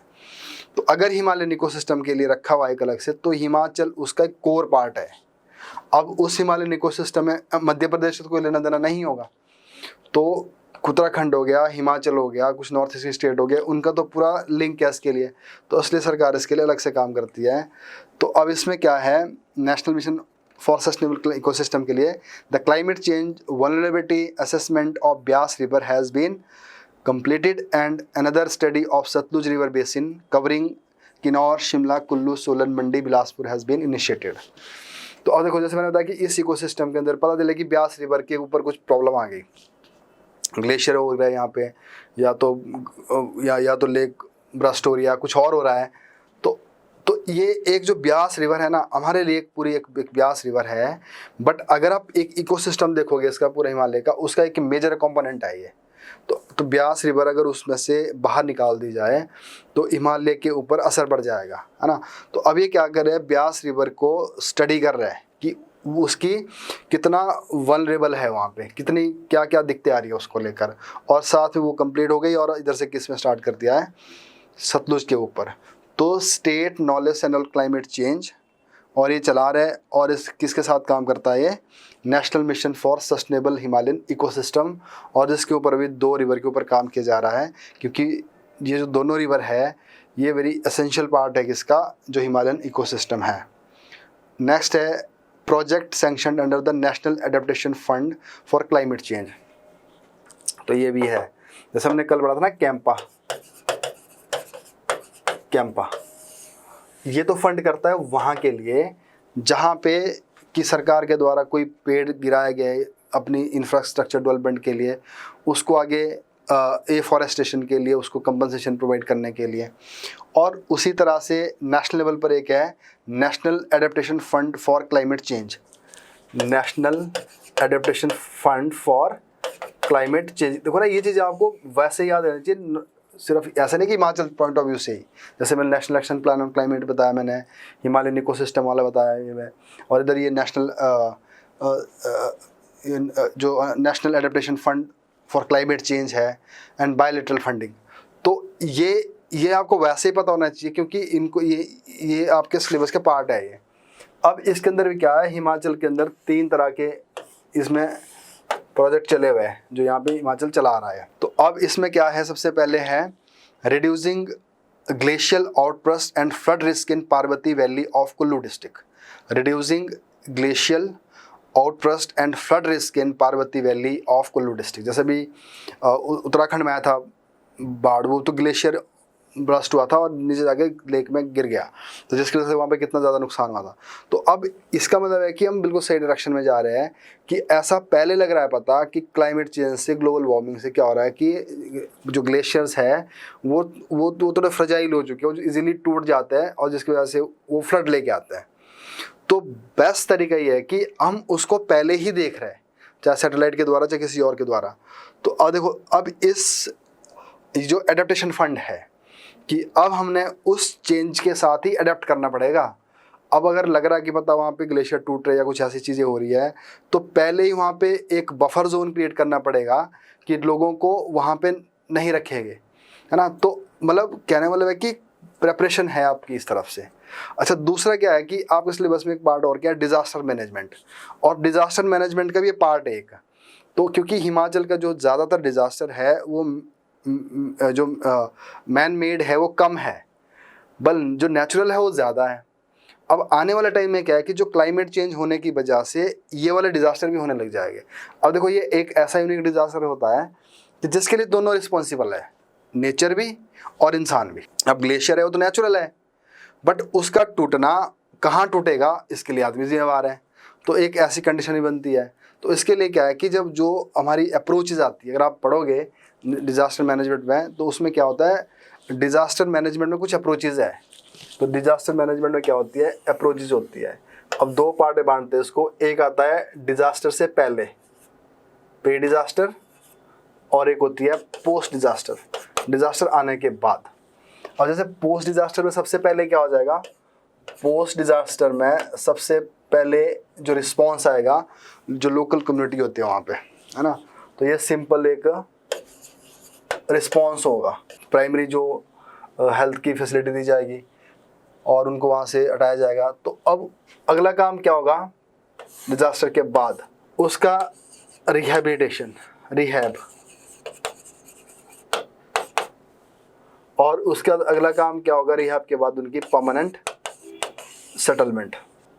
तो अगर हिमालयन इकोसिस्टम के लिए रखा हुआ एक अलग से, तो हिमाचल उसका एक कोर पार्ट है। अब उस हिमालयन इकोसिस्टम में मध्य प्रदेश से तो कोई लेना देना नहीं होगा, तो उत्तराखंड हो गया, हिमाचल हो गया, कुछ नॉर्थ ईस्ट स्टेट हो गया, उनका तो पूरा लिंक है इसके लिए, तो इसलिए सरकार इसके लिए अलग से काम करती है। तो अब इसमें क्या है, national mission for sustainable ecosystem के लिए the climate change vulnerability assessment of Beas river has been completed and another study of Satluj river basin covering Kinnaur, Shimla, Kullu, Solan, Mandi, Bilaspur has been initiated. तो अब देखो, जैसे मैंने बताया कि इस इकोसिस्टम के अंदर पता चले कि ब्यास रिवर के ऊपर कुछ प्रॉब्लम आ गई, ग्लेशियर हो रहा है यहाँ पे, या तो लेक ब्रस्ट हो रही है, कुछ और हो रहा है। तो ये एक जो ब्यास रिवर है ना, हमारे लिए एक पूरी एक ब्यास रिवर है, बट अगर आप एक इकोसिस्टम देखोगे इसका पूरे हिमालय का, उसका एक मेजर कंपोनेंट है ये। तो ब्यास रिवर अगर उसमें से बाहर निकाल दी जाए तो हिमालय के ऊपर असर पड़ जाएगा, है ना। तो अब ये क्या कर रहे हैं, ब्यास रिवर को स्टडी कर रहे हैं कि उसकी कितना वल्नरेबल है, वहाँ पे कितनी क्या क्या दिक्कतें आ रही है उसको लेकर, और साथ में वो कंप्लीट हो गई और इधर से किस में स्टार्ट कर दिया है, सतलुज के ऊपर। तो state knowledge cell on climate change, और ये चला रहा है, और इस किसके साथ काम करता है, ये national mission for sustainable Himalayan ecosystem, और जिसके ऊपर अभी 2 रिवर के ऊपर काम किया जा रहा है, क्योंकि ये जो दोनों रिवर है ये वेरी एसेंशियल पार्ट है किसका, जो हिमालयन इकोसिस्टम है। नेक्स्ट है project sanctioned under the national adaptation fund for climate change. तो ये भी है, जैसे हमने कल पढ़ा था ना कैंपा, ये तो फंड करता है वहाँ के लिए जहाँ पे कि सरकार के द्वारा कोई पेड़ गिराया गया है अपनी इंफ्रास्ट्रक्चर डेवलपमेंट के लिए, उसको आगे एफॉरेस्टेशन के लिए उसको कंपनसेशन प्रोवाइड करने के लिए। और उसी तरह से नेशनल लेवल पर एक है national adaptation fund for climate change, national adaptation fund for climate change. देखो ना, ये चीज़ आपको वैसे याद रहनी चाहिए, सिर्फ ऐसा नहीं कि हिमाचल पॉइंट ऑफ व्यू से ही, जैसे मैंने national action plan on climate बताया, मैंने हिमालयन इकोसिस्टम वाला बताया ये मैं, और इधर ये नेशनल जो national adaptation fund for climate change है एंड बायलैटरल फंडिंग। तो ये आपको वैसे ही पता होना चाहिए क्योंकि इनको ये आपके सिलेबस का पार्ट है ये। अब इसके अंदर भी क्या है, हिमाचल के अंदर 3 तरह के इसमें प्रोजेक्ट चले हुए हैं जो यहाँ पे हिमाचल चला रहा है। तो अब इसमें क्या है, सबसे पहले है reducing glacial outburst and flood risk in Parvati valley of Kullu district. Reducing glacial outburst and flood risk in Parvati valley of Kullu district. जैसे भी उत्तराखंड में आया था बाढ़, वो तो ग्लेशियर ब्रस्ट हुआ था और नीचे जाके लेक में गिर गया, तो जिसकी वजह से वहाँ पे कितना ज़्यादा नुकसान हुआ था। तो अब इसका मतलब है कि हम बिल्कुल सही डायरेक्शन में जा रहे हैं कि ऐसा पहले लग रहा है पता कि क्लाइमेट चेंज से, ग्लोबल वार्मिंग से क्या हो रहा है कि जो ग्लेशियर्स है वो थोड़े फ्रजाइल हो चुके हैं, वो इजीली टूट जाते हैं और जिसकी वजह से वो फ्लड लेके आते हैं। तो बेस्ट तरीका ये है कि हम उसको पहले ही देख रहे हैं, चाहे सैटेलाइट के द्वारा चाहे किसी और के द्वारा। तो अब देखो, अब इस जो एडेप्टेशन फंड है कि अब हमने उस चेंज के साथ ही अडेप्ट करना पड़ेगा। अब अगर लग रहा है कि पता वहाँ पे ग्लेशियर टूट रहे या कुछ ऐसी चीज़ें हो रही है, तो पहले ही वहाँ पे एक बफर जोन क्रिएट करना पड़ेगा कि लोगों को वहाँ पे नहीं रखेंगे, है ना। तो मतलब कहने मतलब है कि प्रेपरेशन है आपकी इस तरफ से। अच्छा, दूसरा क्या है कि आपके सिलेबस में एक पार्ट और क्या है, डिज़ास्टर मैनेजमेंट, और डिज़ास्टर मैनेजमेंट का भी पार्ट है एक। तो क्योंकि हिमाचल का जो ज़्यादातर डिज़ास्टर है वो जो मैन मेड है वो कम है, बल जो नेचुरल है वो ज़्यादा है। अब आने वाले टाइम में क्या है कि जो क्लाइमेट चेंज होने की वजह से ये वाले डिज़ास्टर भी होने लग जाएंगे। अब देखो, ये एक ऐसा यूनिक डिज़ास्टर होता है कि जिसके लिए दोनों रिस्पॉन्सिबल है, नेचर भी और इंसान भी। अब ग्लेशियर है वो तो नेचुरल है, बट उसका टूटना कहाँ टूटेगा इसके लिए आदमी जिम्मेवार है। तो एक ऐसी कंडीशन ही बनती है। तो इसके लिए क्या है कि जब जो हमारी अप्रोचेज आती है, अगर आप पढ़ोगे डिज़ास्टर मैनेजमेंट में, तो उसमें क्या होता है, डिज़ास्टर मैनेजमेंट में कुछ अप्रोचेज है। तो डिज़ास्टर मैनेजमेंट में क्या होती है, अप्रोचेज होती है। अब 2 पार्ट में बांटते हैं इसको। एक आता है डिज़ास्टर से पहले, प्री डिज़ास्टर, और एक होती है पोस्ट डिज़ास्टर, डिज़ास्टर आने के बाद। और जैसे पोस्ट डिज़ास्टर में सबसे पहले क्या हो जाएगा, पोस्ट डिज़ास्टर में सबसे पहले जो रिस्पॉन्स आएगा, जो लोकल कम्युनिटी होती है वहाँ पे, है ना। तो ये सिंपल एक रिस्पॉन्स होगा। प्राइमरी जो हेल्थ की फैसिलिटी दी जाएगी और उनको वहाँ से हटाया जाएगा। तो अब अगला काम क्या होगा डिज़ास्टर के बाद, उसका रिहैबिलिटेशन, रिहैब, और उसके बाद अगला काम क्या होगा रिहैब के बाद, उनकी परमानेंट सेटलमेंट।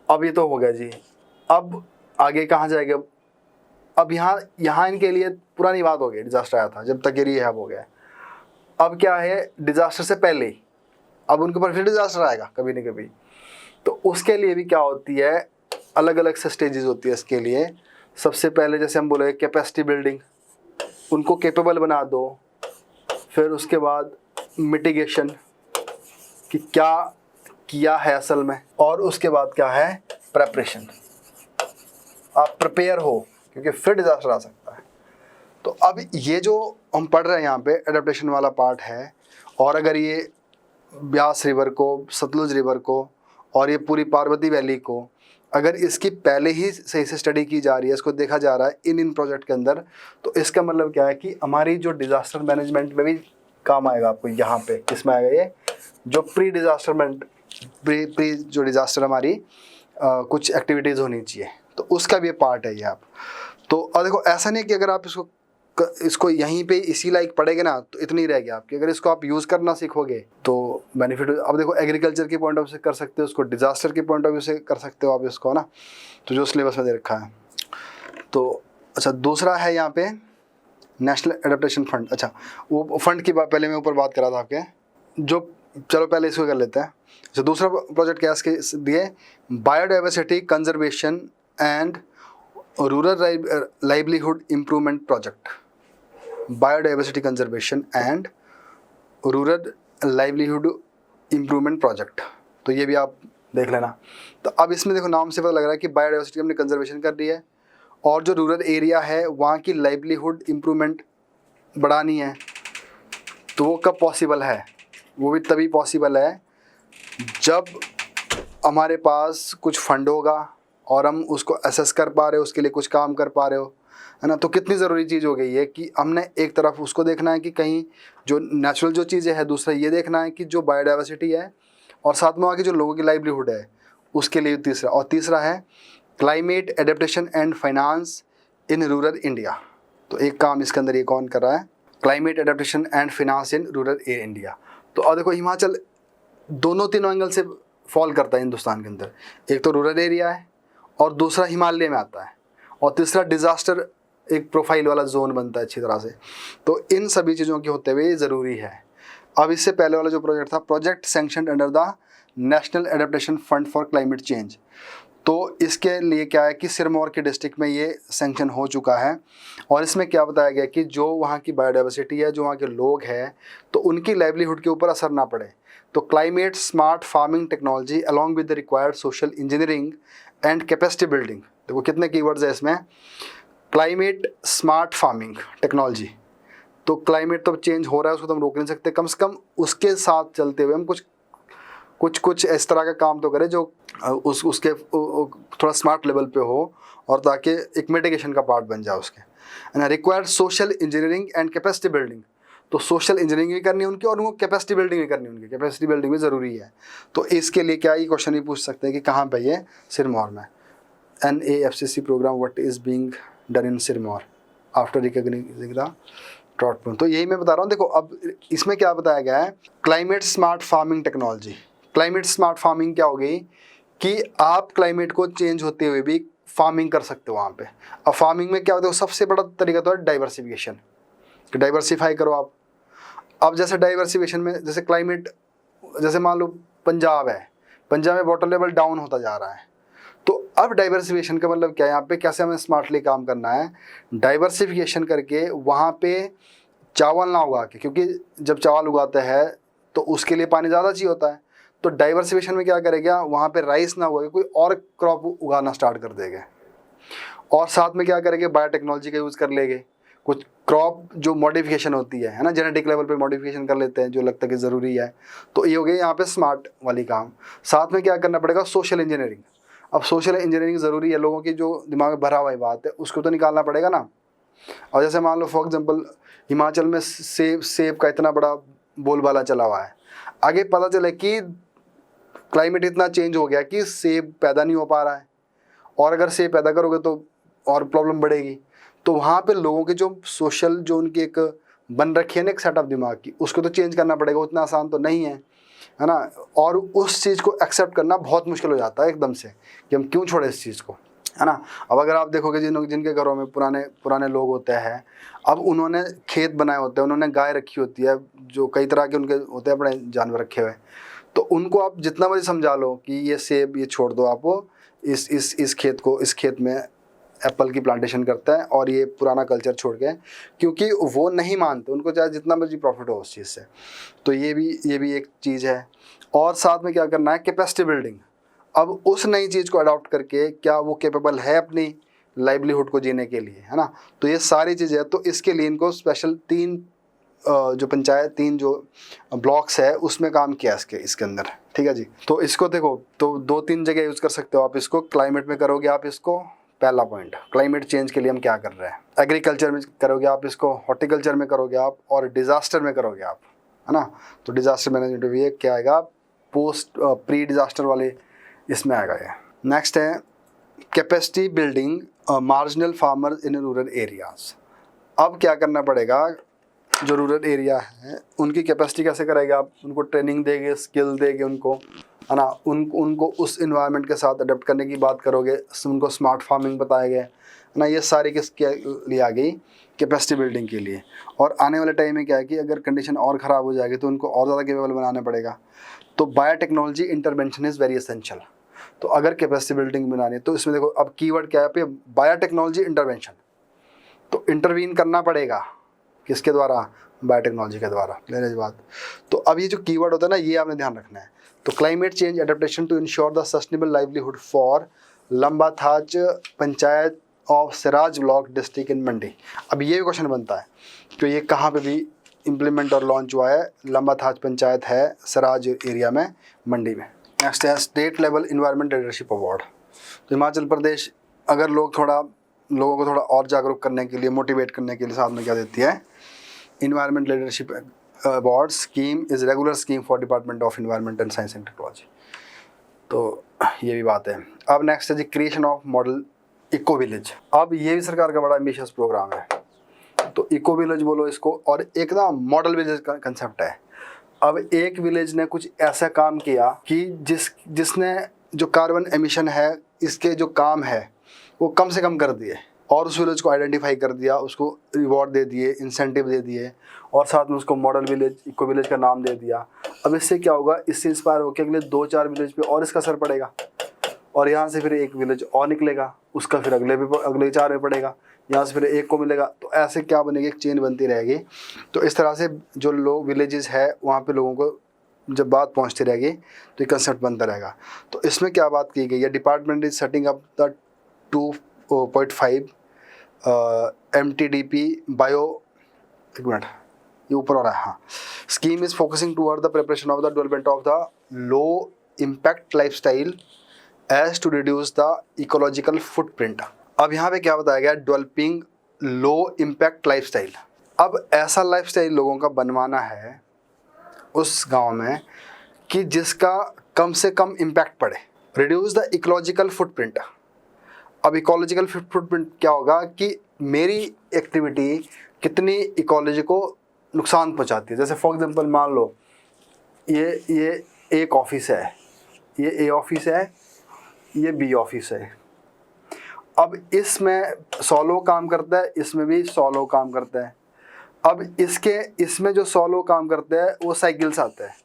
अब ये तो हो गया जी। अब आगे कहाँ जाएगा, अब यहाँ इनके लिए पुरानी बात हो गई, डिज़ास्टर आया था जब तक ये रिहैब हो गया। अब क्या है, डिज़ास्टर से पहले ही अब उनके ऊपर फिर डिज़ास्टर आएगा कभी न कभी। तो उसके लिए भी क्या होती है, अलग अलग स्टेजेस होती है इसके लिए। सबसे पहले जैसे हम बोले कैपेसिटी बिल्डिंग, उनको कैपेबल बना दो। फिर उसके बाद मिटिगेशन कि क्या किया है असल में, और उसके बाद क्या है प्रेपरेशन, आप प्रिपेयर हो क्योंकि फिर डिज़ास्टर आ सकता है। तो अब ये जो हम पढ़ रहे हैं यहाँ पे एडेप्टेशन वाला पार्ट है। और अगर ये ब्यास रिवर को, सतलुज रिवर को और ये पूरी पार्वती वैली को अगर इसकी पहले ही सही से स्टडी की जा रही है, इसको देखा जा रहा है इन प्रोजेक्ट के अंदर, तो इसका मतलब क्या है कि हमारी जो डिज़ास्टर मैनेजमेंट में भी काम आएगा आपको। यहाँ पे किसमें आएगा, ये जो प्री जो डिज़ास्टर हमारी कुछ एक्टिविटीज़ होनी चाहिए, तो उसका भी पार्ट है ये आप। तो और देखो, ऐसा नहीं कि अगर आप इसको यहीं पे इसी लाइक पढ़ेंगे ना तो इतनी रहेगी आपकी। अगर इसको आप यूज़ करना सीखोगे तो बेनिफिट। अब देखो, एग्रीकल्चर के पॉइंट ऑफ व्यू से कर सकते हो उसको, डिज़ास्टर के पॉइंट ऑफ व्यू से कर सकते हो आप इसको ना, तो जो सिलेबस में दे रखा है। तो अच्छा, दूसरा है यहाँ पे नेशनल एडेप्टेशन फंड। अच्छा, वो फंड की पहले मैं ऊपर बात करा था आपके, जो चलो पहले इसको कर लेते हैं। अच्छा, दूसरा प्रोजेक्ट क्या इसके दिए, biodiversity conservation and rural livelihood improvement project, biodiversity conservation and rural livelihood improvement project. तो ये भी आप देख लेना। तो अब इसमें देखो, नाम से पता लग रहा है कि बायोडाइवर्सिटी हमने कंजर्वेशन कर दी है और जो रूरल एरिया है वहाँ की लाइवलीहुड इम्प्रूवमेंट बढ़ानी है। तो वो कब पॉसिबल है? वो भी तभी पॉसिबल है जब हमारे पास कुछ फंड होगा और हम उसको असेस कर पा रहे हो, उसके लिए कुछ काम कर पा रहे हो, है ना। तो कितनी ज़रूरी चीज़ हो गई है कि हमने एक तरफ उसको देखना है कि कहीं जो नेचुरल जो चीज़ें हैं, दूसरा ये देखना है कि जो बायोडाइवर्सिटी है, और साथ में आगे जो लोगों की लाइवलीहुड है उसके लिए तीसरा, और तीसरा है climate adaptation and finance in rural India. तो एक काम इसके अंदर ये कौन कर रहा है? Climate adaptation and finance in rural India. तो अब देखो हिमाचल दोनों तीनों एंगल से फॉल करता है हिंदुस्तान के अंदर। एक तो रूरल एरिया है और दूसरा हिमालय में आता है, और तीसरा डिज़ास्टर एक प्रोफाइल वाला जोन बनता है अच्छी तरह से। तो इन सभी चीज़ों के होते हुए ज़रूरी है। अब इससे पहले वाला जो प्रोजेक्ट था, project sanctioned under the national adaptation fund for climate change, तो इसके लिए क्या है कि सिरमौर के डिस्ट्रिक्ट में ये सैंक्शन हो चुका है। और इसमें क्या बताया गया कि जो वहाँ की बायोडाइवर्सिटी है, जो वहाँ के लोग हैं, तो उनकी लाइवलीहुड के ऊपर असर ना पड़े। तो climate smart farming technology along with the required social engineering and capacity building. देखो कितने कीवर्ड्स है इसमें। क्लाइमेट स्मार्ट फार्मिंग टेक्नोलॉजी, तो क्लाइमेट तो चेंज हो रहा है, उसको तो हम रोक नहीं सकते, कम से कम उसके साथ चलते हुए हम कुछ इस तरह का काम तो करें जो उसके थोड़ा स्मार्ट लेवल पे हो, और ताकि एक मिटिगेशन का पार्ट बन जाए उसके। And required social engineering and capacity building, तो सोशल इंजीनियरिंग भी करनी है उनकी और उनको कैपेसिटी बिल्डिंग भी करनी है उनकी। कैपेसिटी बिल्डिंग भी ज़रूरी है। तो इसके लिए क्या ये क्वेश्चन भी पूछ सकते हैं कि कहाँ पे ये? सिरमौर में। NAFCC program what is being done in Sirmaur after recognizing the drought prone. तो यही मैं बता रहा हूँ। देखो अब इसमें क्या बताया गया है, climate smart farming technology. Climate smart farming क्या हो गई कि आप क्लाइमेट को चेंज होते हुए भी फार्मिंग कर सकते हो वहाँ पे। अब फार्मिंग में क्या होता है, सबसे बड़ा तरीका तो है डाइवर्सिफिकेशन, डाइवर्सिफाई करो आप। अब जैसे डाइवर्सिफिकेशन में, जैसे क्लाइमेट, जैसे मान लो पंजाब है, पंजाब में वाटर लेवल डाउन होता जा रहा है, तो अब डाइवर्सिफिकेशन का मतलब क्या है, यहाँ पे कैसे हमें स्मार्टली काम करना है, डाइवर्सिफिकेशन करके वहाँ पे चावल ना उगा के, क्योंकि जब चावल उगाते हैं तो उसके लिए पानी ज़्यादा चाहिए होता है। तो डाइवर्सिफिकेशन में क्या करेगा, वहाँ पे राइस ना उगा के कोई और क्रॉप उगाना स्टार्ट कर देंगे, और साथ में क्या करेंगे, बायोटेक्नोलॉजी का यूज़ कर लेंगे। कुछ क्रॉप जो मॉडिफिकेशन होती है ना, जेनेटिक लेवल पे मॉडिफिकेशन कर लेते हैं जो लगता है कि ज़रूरी है। तो ये हो गया यहाँ पे स्मार्ट वाली काम। साथ में क्या करना पड़ेगा, सोशल इंजीनियरिंग। अब सोशल इंजीनियरिंग ज़रूरी है, लोगों की जो दिमाग में भरा हुआ बात है उसको तो निकालना पड़ेगा ना। और जैसे मान लो फॉर एग्जांपल हिमाचल में सेब का इतना बड़ा बोलबाला चला हुआ है, आगे पता चले कि क्लाइमेट इतना चेंज हो गया कि सेब पैदा नहीं हो पा रहा है, और अगर सेब पैदा करोगे तो और प्रॉब्लम बढ़ेगी। तो वहाँ पे लोगों के जो सोशल, जो उनकी एक बन रखी है ना एक सेटअप दिमाग की, उसको तो चेंज करना पड़ेगा। उतना आसान तो नहीं है ना। और उस चीज़ को एक्सेप्ट करना बहुत मुश्किल हो जाता है एकदम से कि हम क्यों छोड़े इस चीज़ को, है ना। अब अगर आप देखोगे जिनके घरों में पुराने लोग होते हैं, अब उन्होंने खेत बनाए होते हैं, उन्होंने गाय रखी होती है, जो कई तरह के उनके होते हैं अपने जानवर रखे हुए, तो उनको आप जितना मर्जी समझा लो कि ये सेब ये छोड़ दो, आप इस खेत में एप्पल की प्लांटेशन करता है और ये पुराना कल्चर छोड़ के, क्योंकि वो नहीं मानते, उनको चाहे जितना मर्जी प्रॉफिट हो उस चीज़ से। तो ये भी एक चीज़ है। और साथ में क्या करना है, कैपेसिटी बिल्डिंग। अब उस नई चीज़ को अडॉप्ट करके क्या वो कैपेबल है अपनी लाइवलीहुड को जीने के लिए, है ना। तो ये सारी चीज़ें है। तो इसके लिए इनको स्पेशल 3 जो ब्लॉक्स है उसमें काम किया इसके अंदर, ठीक है जी। तो इसको देखो, तो 2-3 जगह यूज़ कर सकते हो आप इसको। क्लाइमेट में करोगे आप इसको, पहला पॉइंट क्लाइमेट चेंज के लिए हम क्या कर रहे हैं, एग्रीकल्चर में करोगे आप इसको, हॉर्टिकल्चर में करोगे आप, और डिज़ास्टर में करोगे आप, है ना। तो डिज़ास्टर मैनेजमेंट भी क्या आएगा, पोस्ट प्री डिज़ास्टर वाले इसमें आएगा ये। नेक्स्ट है capacity building marginal farmers in rural areas. अब क्या करना पड़ेगा, जो रूरल एरिया है उनकी कैपेसिटी कैसे करेगा आप, उनको ट्रेनिंग देंगे, स्किल देंगे उनको, है ना। उनको उस इन्वायरमेंट के साथ अडेप्ट करने की बात करोगे, उनको स्मार्ट फार्मिंग बताएंगे, है ना। ये सारी किसके लिए आ गई, कैपेसिटी बिल्डिंग के लिए। और आने वाले टाइम में क्या है कि अगर कंडीशन और ख़राब हो जाएगी तो उनको और ज़्यादा केपेबल बनाना पड़ेगा। तो biotechnology intervention is very essential. तो अगर कैपेसिटी बिल्डिंग बनानी है तो इसमें देखो अब कीवर्ड क्या है पे, बायोटेक्नोलॉजी इंटरवेंशन। तो इंटरवीन करना पड़ेगा किसके द्वारा, बायोटेक्नोलॉजी के द्वारा, क्लियर बात। तो अब ये जो कीवर्ड होता है ना, ये आपने ध्यान रखना है। तो climate change adaptation to ensure the sustainable livelihood for Lambathach panchayat of Siraj block district in Mandi. अब ये क्वेश्चन बनता है तो ये कहाँ पे भी इम्प्लीमेंट और लॉन्च हुआ है, लंबा थाज पंचायत है सराज एरिया में, मंडी में। नेक्स्ट है state level environment leadership award. तो हिमाचल प्रदेश अगर लोगों को थोड़ा और जागरूक करने के लिए, मोटिवेट करने के लिए साथ में क्या देती है, environment leadership award scheme is regular scheme for department of environment and science and technology. तो ये भी बात है। अब नेक्स्ट है जी creation of model eco village. अब ये भी सरकार का बड़ा एम्बिशियस प्रोग्राम है। तो इको विलेज बोलो इसको, और एक ना मॉडल विलेज का कंसेप्ट है। अब एक विलेज ने कुछ ऐसा काम किया कि जिसने जो कार्बन एमिशन है, इसके जो काम है वो कम से कम कर दिए, और उस विलेज को आइडेंटिफाई कर दिया, उसको रिवॉर्ड दे दिए, इंसेंटिव दे दिए, और साथ में उसको मॉडल विलेज, इको विलेज का नाम दे दिया। अब इससे क्या होगा, इससे इंस्पायर होकर अगले 2-4 विलेज पे और इसका असर पड़ेगा, और यहाँ से फिर एक विलेज और निकलेगा, उसका फिर अगले 4 में पड़ेगा, यहाँ से फिर एक को मिलेगा। तो ऐसे क्या बनेगी, एक चेन बनती रहेगी। तो इस तरह से जो लोग विलेजेस है वहाँ पे लोगों को जब बात पहुँचती रहेगी तो ये कंसेप्ट बनता रहेगा। तो इसमें क्या बात की गई है, department is setting up the 2.5 MTDP bio, एक मिनट ये ऊपर हो रहा है, हाँ, scheme is focusing toward the preparation of the development of the low impact lifestyle as to reduce the ecological footprint. अब यहाँ पे क्या बताया गया, डेवलपिंग लो इम्पैक्ट लाइफस्टाइल। अब ऐसा लाइफस्टाइल लोगों का बनवाना है उस गांव में कि जिसका कम से कम इम्पैक्ट पड़े, रिड्यूस द इकोलॉजिकल फुटप्रिंट। अब इकोलॉजिकल फुटप्रिंट क्या होगा कि मेरी एक्टिविटी कितनी इकोलॉजी को नुकसान पहुंचाती है। जैसे फॉर एग्जांपल मान लो ये एक ऑफिस है, ये ए ऑफिस है, ये बी ऑफिस है। अब इसमें 100 लोग काम करता है, इसमें भी 100 लोग काम करता है। अब इसमें जो 100 लोग काम करते हैं वो साइकिल से आते हैं,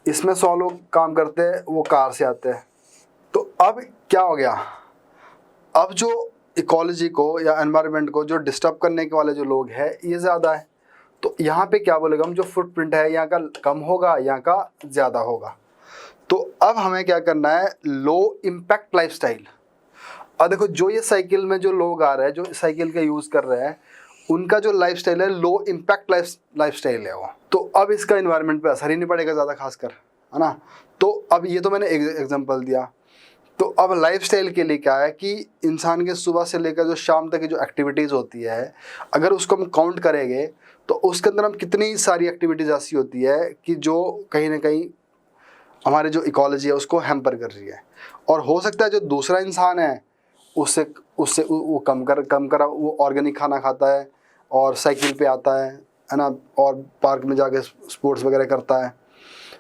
इसमें 100 लोग काम करते हैं वो कार से आते हैं। तो अब क्या हो गया, अब जो इकोलॉजी को या एनवायरनमेंट को जो डिस्टर्ब करने के वाले जो लोग हैं ये ज़्यादा है। तो यहाँ पे क्या बोलेगा हम, जो फुटप्रिंट है यहाँ का कम होगा, यहाँ का ज़्यादा होगा। तो अब हमें क्या करना है, लो इम्पैक्ट लाइफस्टाइल। अब देखो जो ये साइकिल में जो लोग आ रहे हैं, जो साइकिल का यूज़ कर रहे हैं, उनका जो लाइफस्टाइल है लो इम्पैक्ट लाइफस्टाइल है वो। तो अब इसका एनवायरनमेंट पे असर ही नहीं पड़ेगा ज़्यादा खासकर, है ना। तो अब ये तो मैंने एग्जांपल दिया। तो अब लाइफस्टाइल के लिए क्या है कि इंसान के सुबह से लेकर जो शाम तक की जो एक्टिविटीज़ होती है, अगर उसको हम काउंट करेंगे तो उसके अंदर हम कितनी सारी एक्टिविटीज़ ऐसी होती है कि जो कहीं ना कहीं हमारे जो इकोलॉजी है उसको हैम्पर कर रही है। और हो सकता है जो दूसरा इंसान है उससे वो कम कर वो ऑर्गेनिक खाना खाता है और साइकिल पे आता है ना, और पार्क में जाके स्पोर्ट्स वगैरह करता है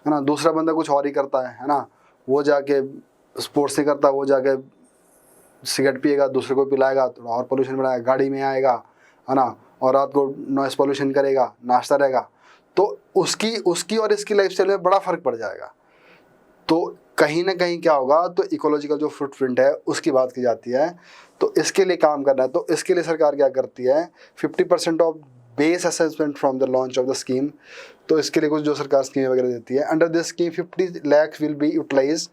ना। दूसरा बंदा कुछ और ही करता है ना, वो जाके स्पोर्ट्स नहीं करता, वो जाके सिगरेट पिएगा, दूसरे को पिलाएगा, थोड़ा और पोल्यूशन बढ़ाएगा, गाड़ी में आएगा, है ना, और रात को नॉइस पोल्यूशन करेगा, नाचता रहेगा। तो उसकी और इसकी लाइफस्टाइल में बड़ा फ़र्क पड़ जाएगा। तो कहीं ना कहीं क्या होगा, तो इकोलॉजिकल जो फुटप्रिंट है उसकी बात की जाती है। तो इसके लिए काम करना है, तो इसके लिए सरकार क्या करती है, 50% of base assessment from the launch of the scheme. तो इसके लिए कुछ जो सरकार स्कीम वगैरह देती है, under this scheme 50 lakhs will be utilize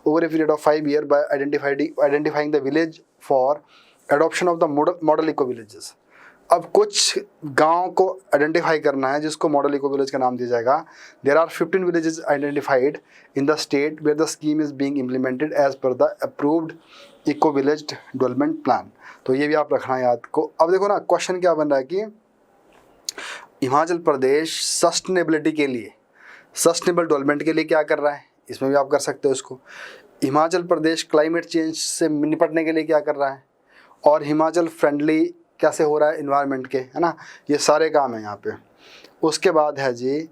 over a period of 5 years by identifying the village for adoption of the model eco villages। अब कुछ गांव को आइडेंटिफाई करना है जिसको मॉडल इको विलेज का नाम दिया जाएगा। There are 15 villages identified in the state where the scheme is being implemented as per the approved eco village development plan. तो ये भी आप रखना याद को। अब देखो ना, क्वेश्चन क्या बन रहा है कि हिमाचल प्रदेश सस्टेनेबिलिटी के लिए, सस्टेनेबल डेवलपमेंट के लिए क्या कर रहा है, इसमें भी आप कर सकते हो इसको। हिमाचल प्रदेश क्लाइमेट चेंज से निपटने के लिए क्या कर रहा है, और हिमाचल फ्रेंडली कैसे हो रहा है इन्वायरमेंट के, है ना, ये सारे काम है यहाँ पे। उसके बाद है जी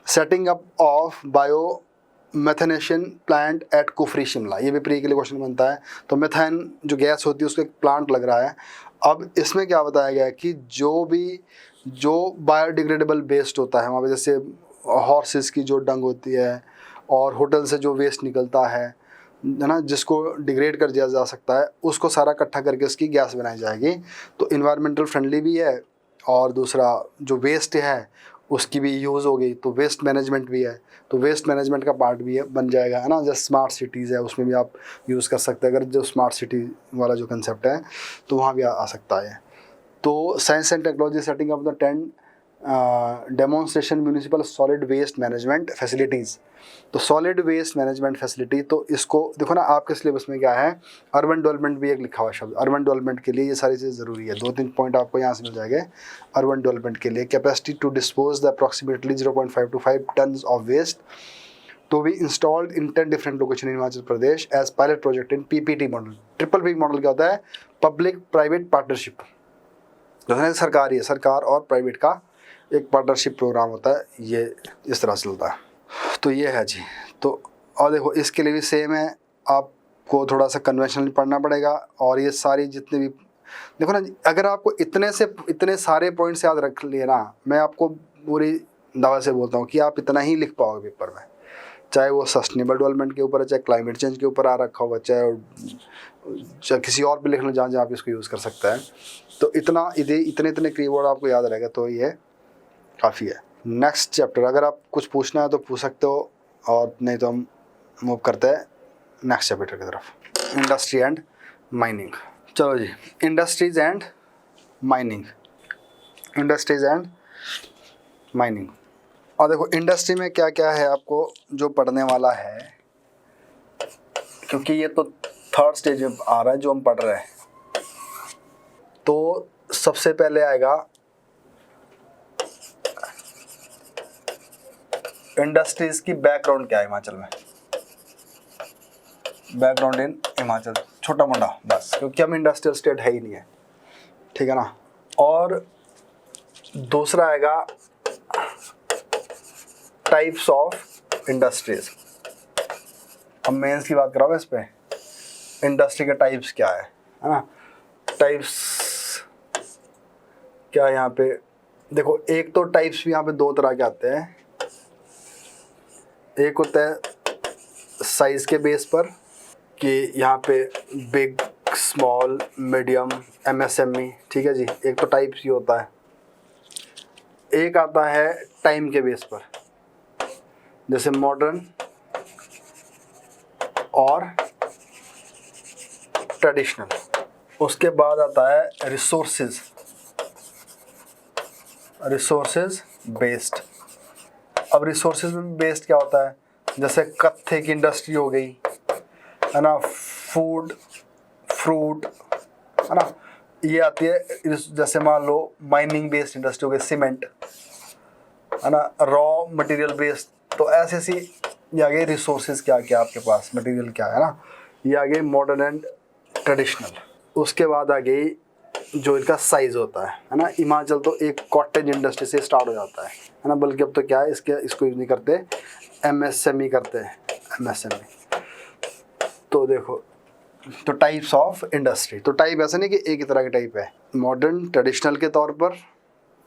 setting up of bio methanation plant at Kufri Shimla. ये भी प्री के लिए क्वेश्चन बनता है। तो मेथेन जो गैस होती है उसका एक प्लांट लग रहा है। अब इसमें क्या बताया गया है कि जो बायोडिग्रेडेबल वेस्ट होता है वहाँ पे, जैसे हॉर्सेस की जो डंग होती है और होटल से जो वेस्ट निकलता है ना, जिसको डिग्रेड कर दिया जा सकता है, उसको सारा इकट्ठा करके उसकी गैस बनाई जाएगी। तो इन्वायरमेंटल फ्रेंडली भी है, और दूसरा जो वेस्ट है उसकी भी यूज़ होगी, तो वेस्ट मैनेजमेंट भी है, तो वेस्ट मैनेजमेंट का पार्ट भी है बन जाएगा, है ना। जैसे स्मार्ट सिटीज़ है उसमें भी आप यूज़ कर सकते हैं, अगर जो स्मार्ट सिटी वाला जो कंसेप्ट है तो वहाँ भी आ सकता है। तो science and technology setting up the 10 demonstration municipal solid waste management facilities. तो सॉलिड वेस्ट मैनेजमेंट फैसिलिटी, तो इसको देखो ना आपके सिलेबस में क्या है, अर्बन डेवलपमेंट भी एक लिखा हुआ शब्द। अर्बन डेवलपमेंट के लिए ये सारी चीज़ ज़रूरी है। 2-3 पॉइंट आपको यहाँ से मिल जाएंगे। अर्बन डेवलपमेंट के लिए capacity to dispose the approximately 0.5 to 5 ton of waste to be installed in 10 different locations in Himachal Pradesh as pilot project in PPP model. Triple P model क्या होता है, पब्लिक प्राइवेट पार्टनरशिप। जैसे सरकारी है, सरकार और प्राइवेट का एक पार्टनरशिप प्रोग्राम होता है, ये इस तरह से चलता है। तो ये है जी। तो और देखो इसके लिए भी सेम है, आपको थोड़ा सा कन्वेंशनल पढ़ना पड़ेगा। और ये सारी जितने भी देखो ना, अगर आपको इतने सारे पॉइंट्स याद रख लिए ना, मैं आपको पूरी दावा से बोलता हूँ कि आप इतना ही लिख पाओगे पेपर में, चाहे वो सस्टेनेबल डेवलपमेंट के ऊपर है, चाहे क्लाइमेट चेंज के ऊपर आ रखा होगा, चाहे किसी और भी लिख लो जहाँ जहाँ आप इसको यूज़ कर सकता है। तो इतने कीवर्ड आपको याद रहेगा तो ये काफ़ी है। नेक्स्ट चैप्टर, अगर आप कुछ पूछना है तो पूछ सकते हो, और नहीं तो हम मूव करते हैं नेक्स्ट चैप्टर की तरफ, इंडस्ट्री एंड माइनिंग। चलो जी, इंडस्ट्रीज एंड माइनिंग। और देखो इंडस्ट्री में क्या क्या है आपको जो पढ़ने वाला है, क्योंकि ये तो थर्ड स्टेज में आ रहा है जो हम पढ़ रहे हैं। तो सबसे पहले आएगा इंडस्ट्रीज की बैकग्राउंड क्या है हिमाचल में, बैकग्राउंड इन हिमाचल, छोटा मोटा बस, क्योंकि हम इंडस्ट्रियल स्टेट है ही नहीं है, ठीक है ना। और दूसरा आएगा टाइप्स ऑफ इंडस्ट्रीज। अब मेंस की बात कर रहा हूँ इस पे, इंडस्ट्री के टाइप्स क्या है ना। टाइप्स क्या है यहाँ पे, देखो एक तो टाइप्स भी यहाँ पे 2 तरह के आते हैं। एक होता है साइज के बेस पर कि यहाँ पे बिग, स्मॉल, मीडियम, MSME, ठीक है जी, एक तो टाइप्स ही होता है। एक आता है टाइम के बेस पर, जैसे मॉडर्न और ट्रेडिशनल। उसके बाद आता है रिसोर्सेज बेस्ड। अब रिसोर्सेज में बेस्ड क्या होता है, जैसे कत्थे की इंडस्ट्री हो गई है ना, फूड, फ्रूट है ना, ये आती है। जैसे मान लो माइनिंग बेस्ड इंडस्ट्री हो गई, सीमेंट है ना, रॉ मटेरियल बेस्ड। तो ऐसे ये आ गए रिसोर्सेज क्या क्या आपके पास, मटेरियल क्या है ना, ये आ गए मॉडर्न एंड ट्रेडिशनल। उसके बाद आ गई जो इनका साइज होता है ना। हिमाचल तो एक कॉटेज इंडस्ट्री से स्टार्ट हो जाता है ना, बल्कि अब तो क्या है इसको यूज नहीं करते, MSME करते हैं, MSME। तो देखो, तो टाइप्स ऑफ इंडस्ट्री, तो टाइप ऐसा नहीं कि एक ही तरह की टाइप है। मॉडर्न ट्रेडिशनल के तौर पर,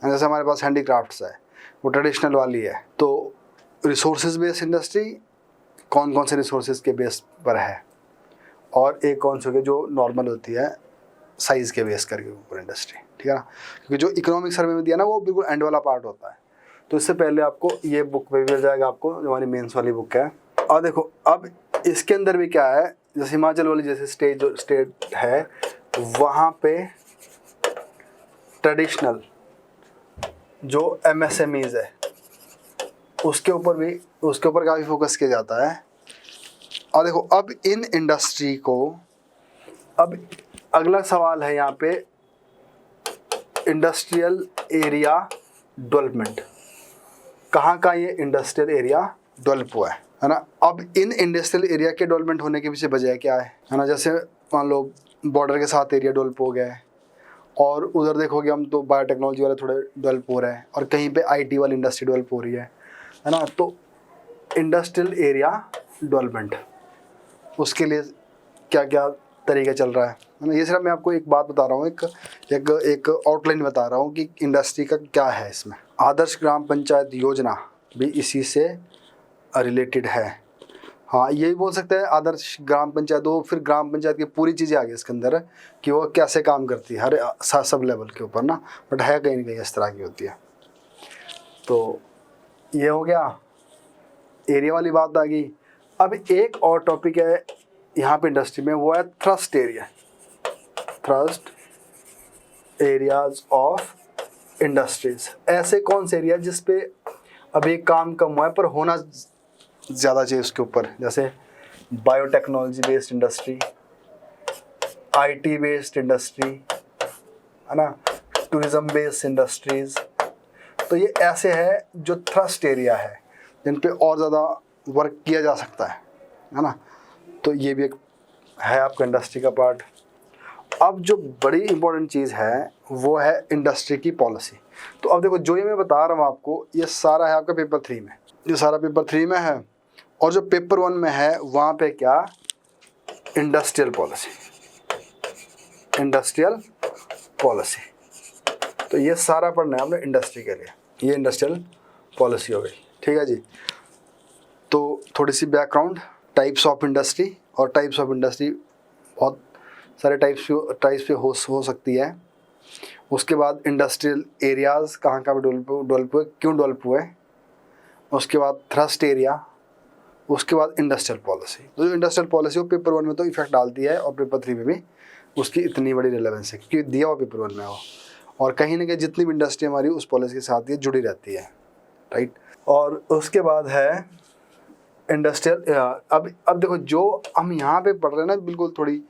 जैसे हमारे पास हैंडीक्राफ्ट्स है, वो ट्रेडिशनल वाली है। तो रिसोर्सेज बेस्ड इंडस्ट्री कौन कौन से रिसोर्सेज के बेस पर है, और एक कौन सी जो नॉर्मल होती है साइज़ के बेस करके ऊपर इंडस्ट्री, ठीक है ना। क्योंकि जो इकोनॉमिक सर्वे में दिया ना वो बिल्कुल एंड वाला पार्ट होता है। तो इससे पहले आपको ये बुक पे मिल जाएगा, आपको जो हमारी मेंस वाली बुक है। और देखो अब इसके अंदर भी क्या है, जैसे हिमाचल वाली जैसे स्टेट है, वहाँ पे ट्रेडिशनल जो MSMEs है उसके ऊपर काफ़ी फोकस किया जाता है। और देखो अब इन इंडस्ट्री को, अब अगला सवाल है यहाँ पे इंडस्ट्रियल एरिया डेवलपमेंट, कहाँ का ये इंडस्ट्रियल एरिया डेवलप हुआ है ना। अब इन इंडस्ट्रियल एरिया के डेवलपमेंट होने के पीछे वजह क्या है ना। जैसे मान लो बॉर्डर के साथ एरिया डेवलप हो गया है, और उधर देखोगे हम तो बायोटेक्नोलॉजी वाले थोड़े डेवलप हो रहे हैं, और कहीं पे IT वाली इंडस्ट्री डेवलप हो रही है ना। तो इंडस्ट्रियल एरिया डेवलपमेंट, उसके लिए क्या क्या तरीका चल रहा है ना। ये सिर्फ मैं आपको एक बात बता रहा हूँ, एक आउटलाइन बता रहा हूँ कि इंडस्ट्री का क्या है इसमें। आदर्श ग्राम पंचायत योजना भी इसी से रिलेटेड है। हाँ, यही बोल सकते हैं आदर्श ग्राम पंचायत, वो फिर ग्राम पंचायत की पूरी चीज़ें आ गई इसके अंदर कि वो कैसे काम करती है हर सब लेवल के ऊपर ना, बट है कहीं ना कहीं इस तरह की होती है। तो ये हो गया, एरिया वाली बात आ गई। अब एक और टॉपिक है यहाँ पे इंडस्ट्री में, वो है थ्रस्ट एरियाज ऑफ इंडस्ट्रीज। ऐसे कौन से एरिया जिस पे अभी काम कम हुआ है पर होना ज़्यादा चाहिए उसके ऊपर, जैसे biotechnology based industry, IT based industry, है ना, टूरिज्म बेस्ड इंडस्ट्रीज। तो ये ऐसे है जो थ्रस्ट एरिया है जिन पे और ज़्यादा वर्क किया जा सकता है ना। तो ये भी एक है आपका इंडस्ट्री का पार्ट। अब जो बड़ी इंपॉर्टेंट चीज़ है वो है इंडस्ट्री की पॉलिसी। तो अब देखो, जो ये मैं बता रहा हूँ आपको, ये सारा है आपका पेपर 3 में, ये सारा पेपर 3 में है। और जो पेपर 1 में है वहाँ पे क्या, इंडस्ट्रियल पॉलिसी, इंडस्ट्रियल पॉलिसी। तो ये सारा पढ़ना है आपने इंडस्ट्री के लिए, ये इंडस्ट्रियल पॉलिसी हो गई, ठीक है जी। तो थोड़ी सी बैकग्राउंड, टाइप्स ऑफ इंडस्ट्री, और टाइप्स ऑफ इंडस्ट्री बहुत सारे टाइप्स पे हो सकती है। उसके बाद इंडस्ट्रियल एरियाज़ कहाँ कहाँ पे डेवलप हुए, क्यों डेवलप हुए। उसके बाद थ्रस्ट एरिया, उसके बाद इंडस्ट्रियल पॉलिसी। तो जो इंडस्ट्रियल पॉलिसी वो पेपर 1 में तो इफेक्ट डालती है और पेपर 3 में भी उसकी इतनी बड़ी रिलेवेंस है क्योंकि दिया हुआ पेपर 1 में हो, और कहीं ना कहीं जितनी भी इंडस्ट्री हमारी उस पॉलिसी के साथ ये जुड़ी रहती है, राइट। और उसके बाद है इंडस्ट्रियल। अब देखो, जो हम यहाँ पे पढ़ रहे हैं ना, बिल्कुल थोड़ी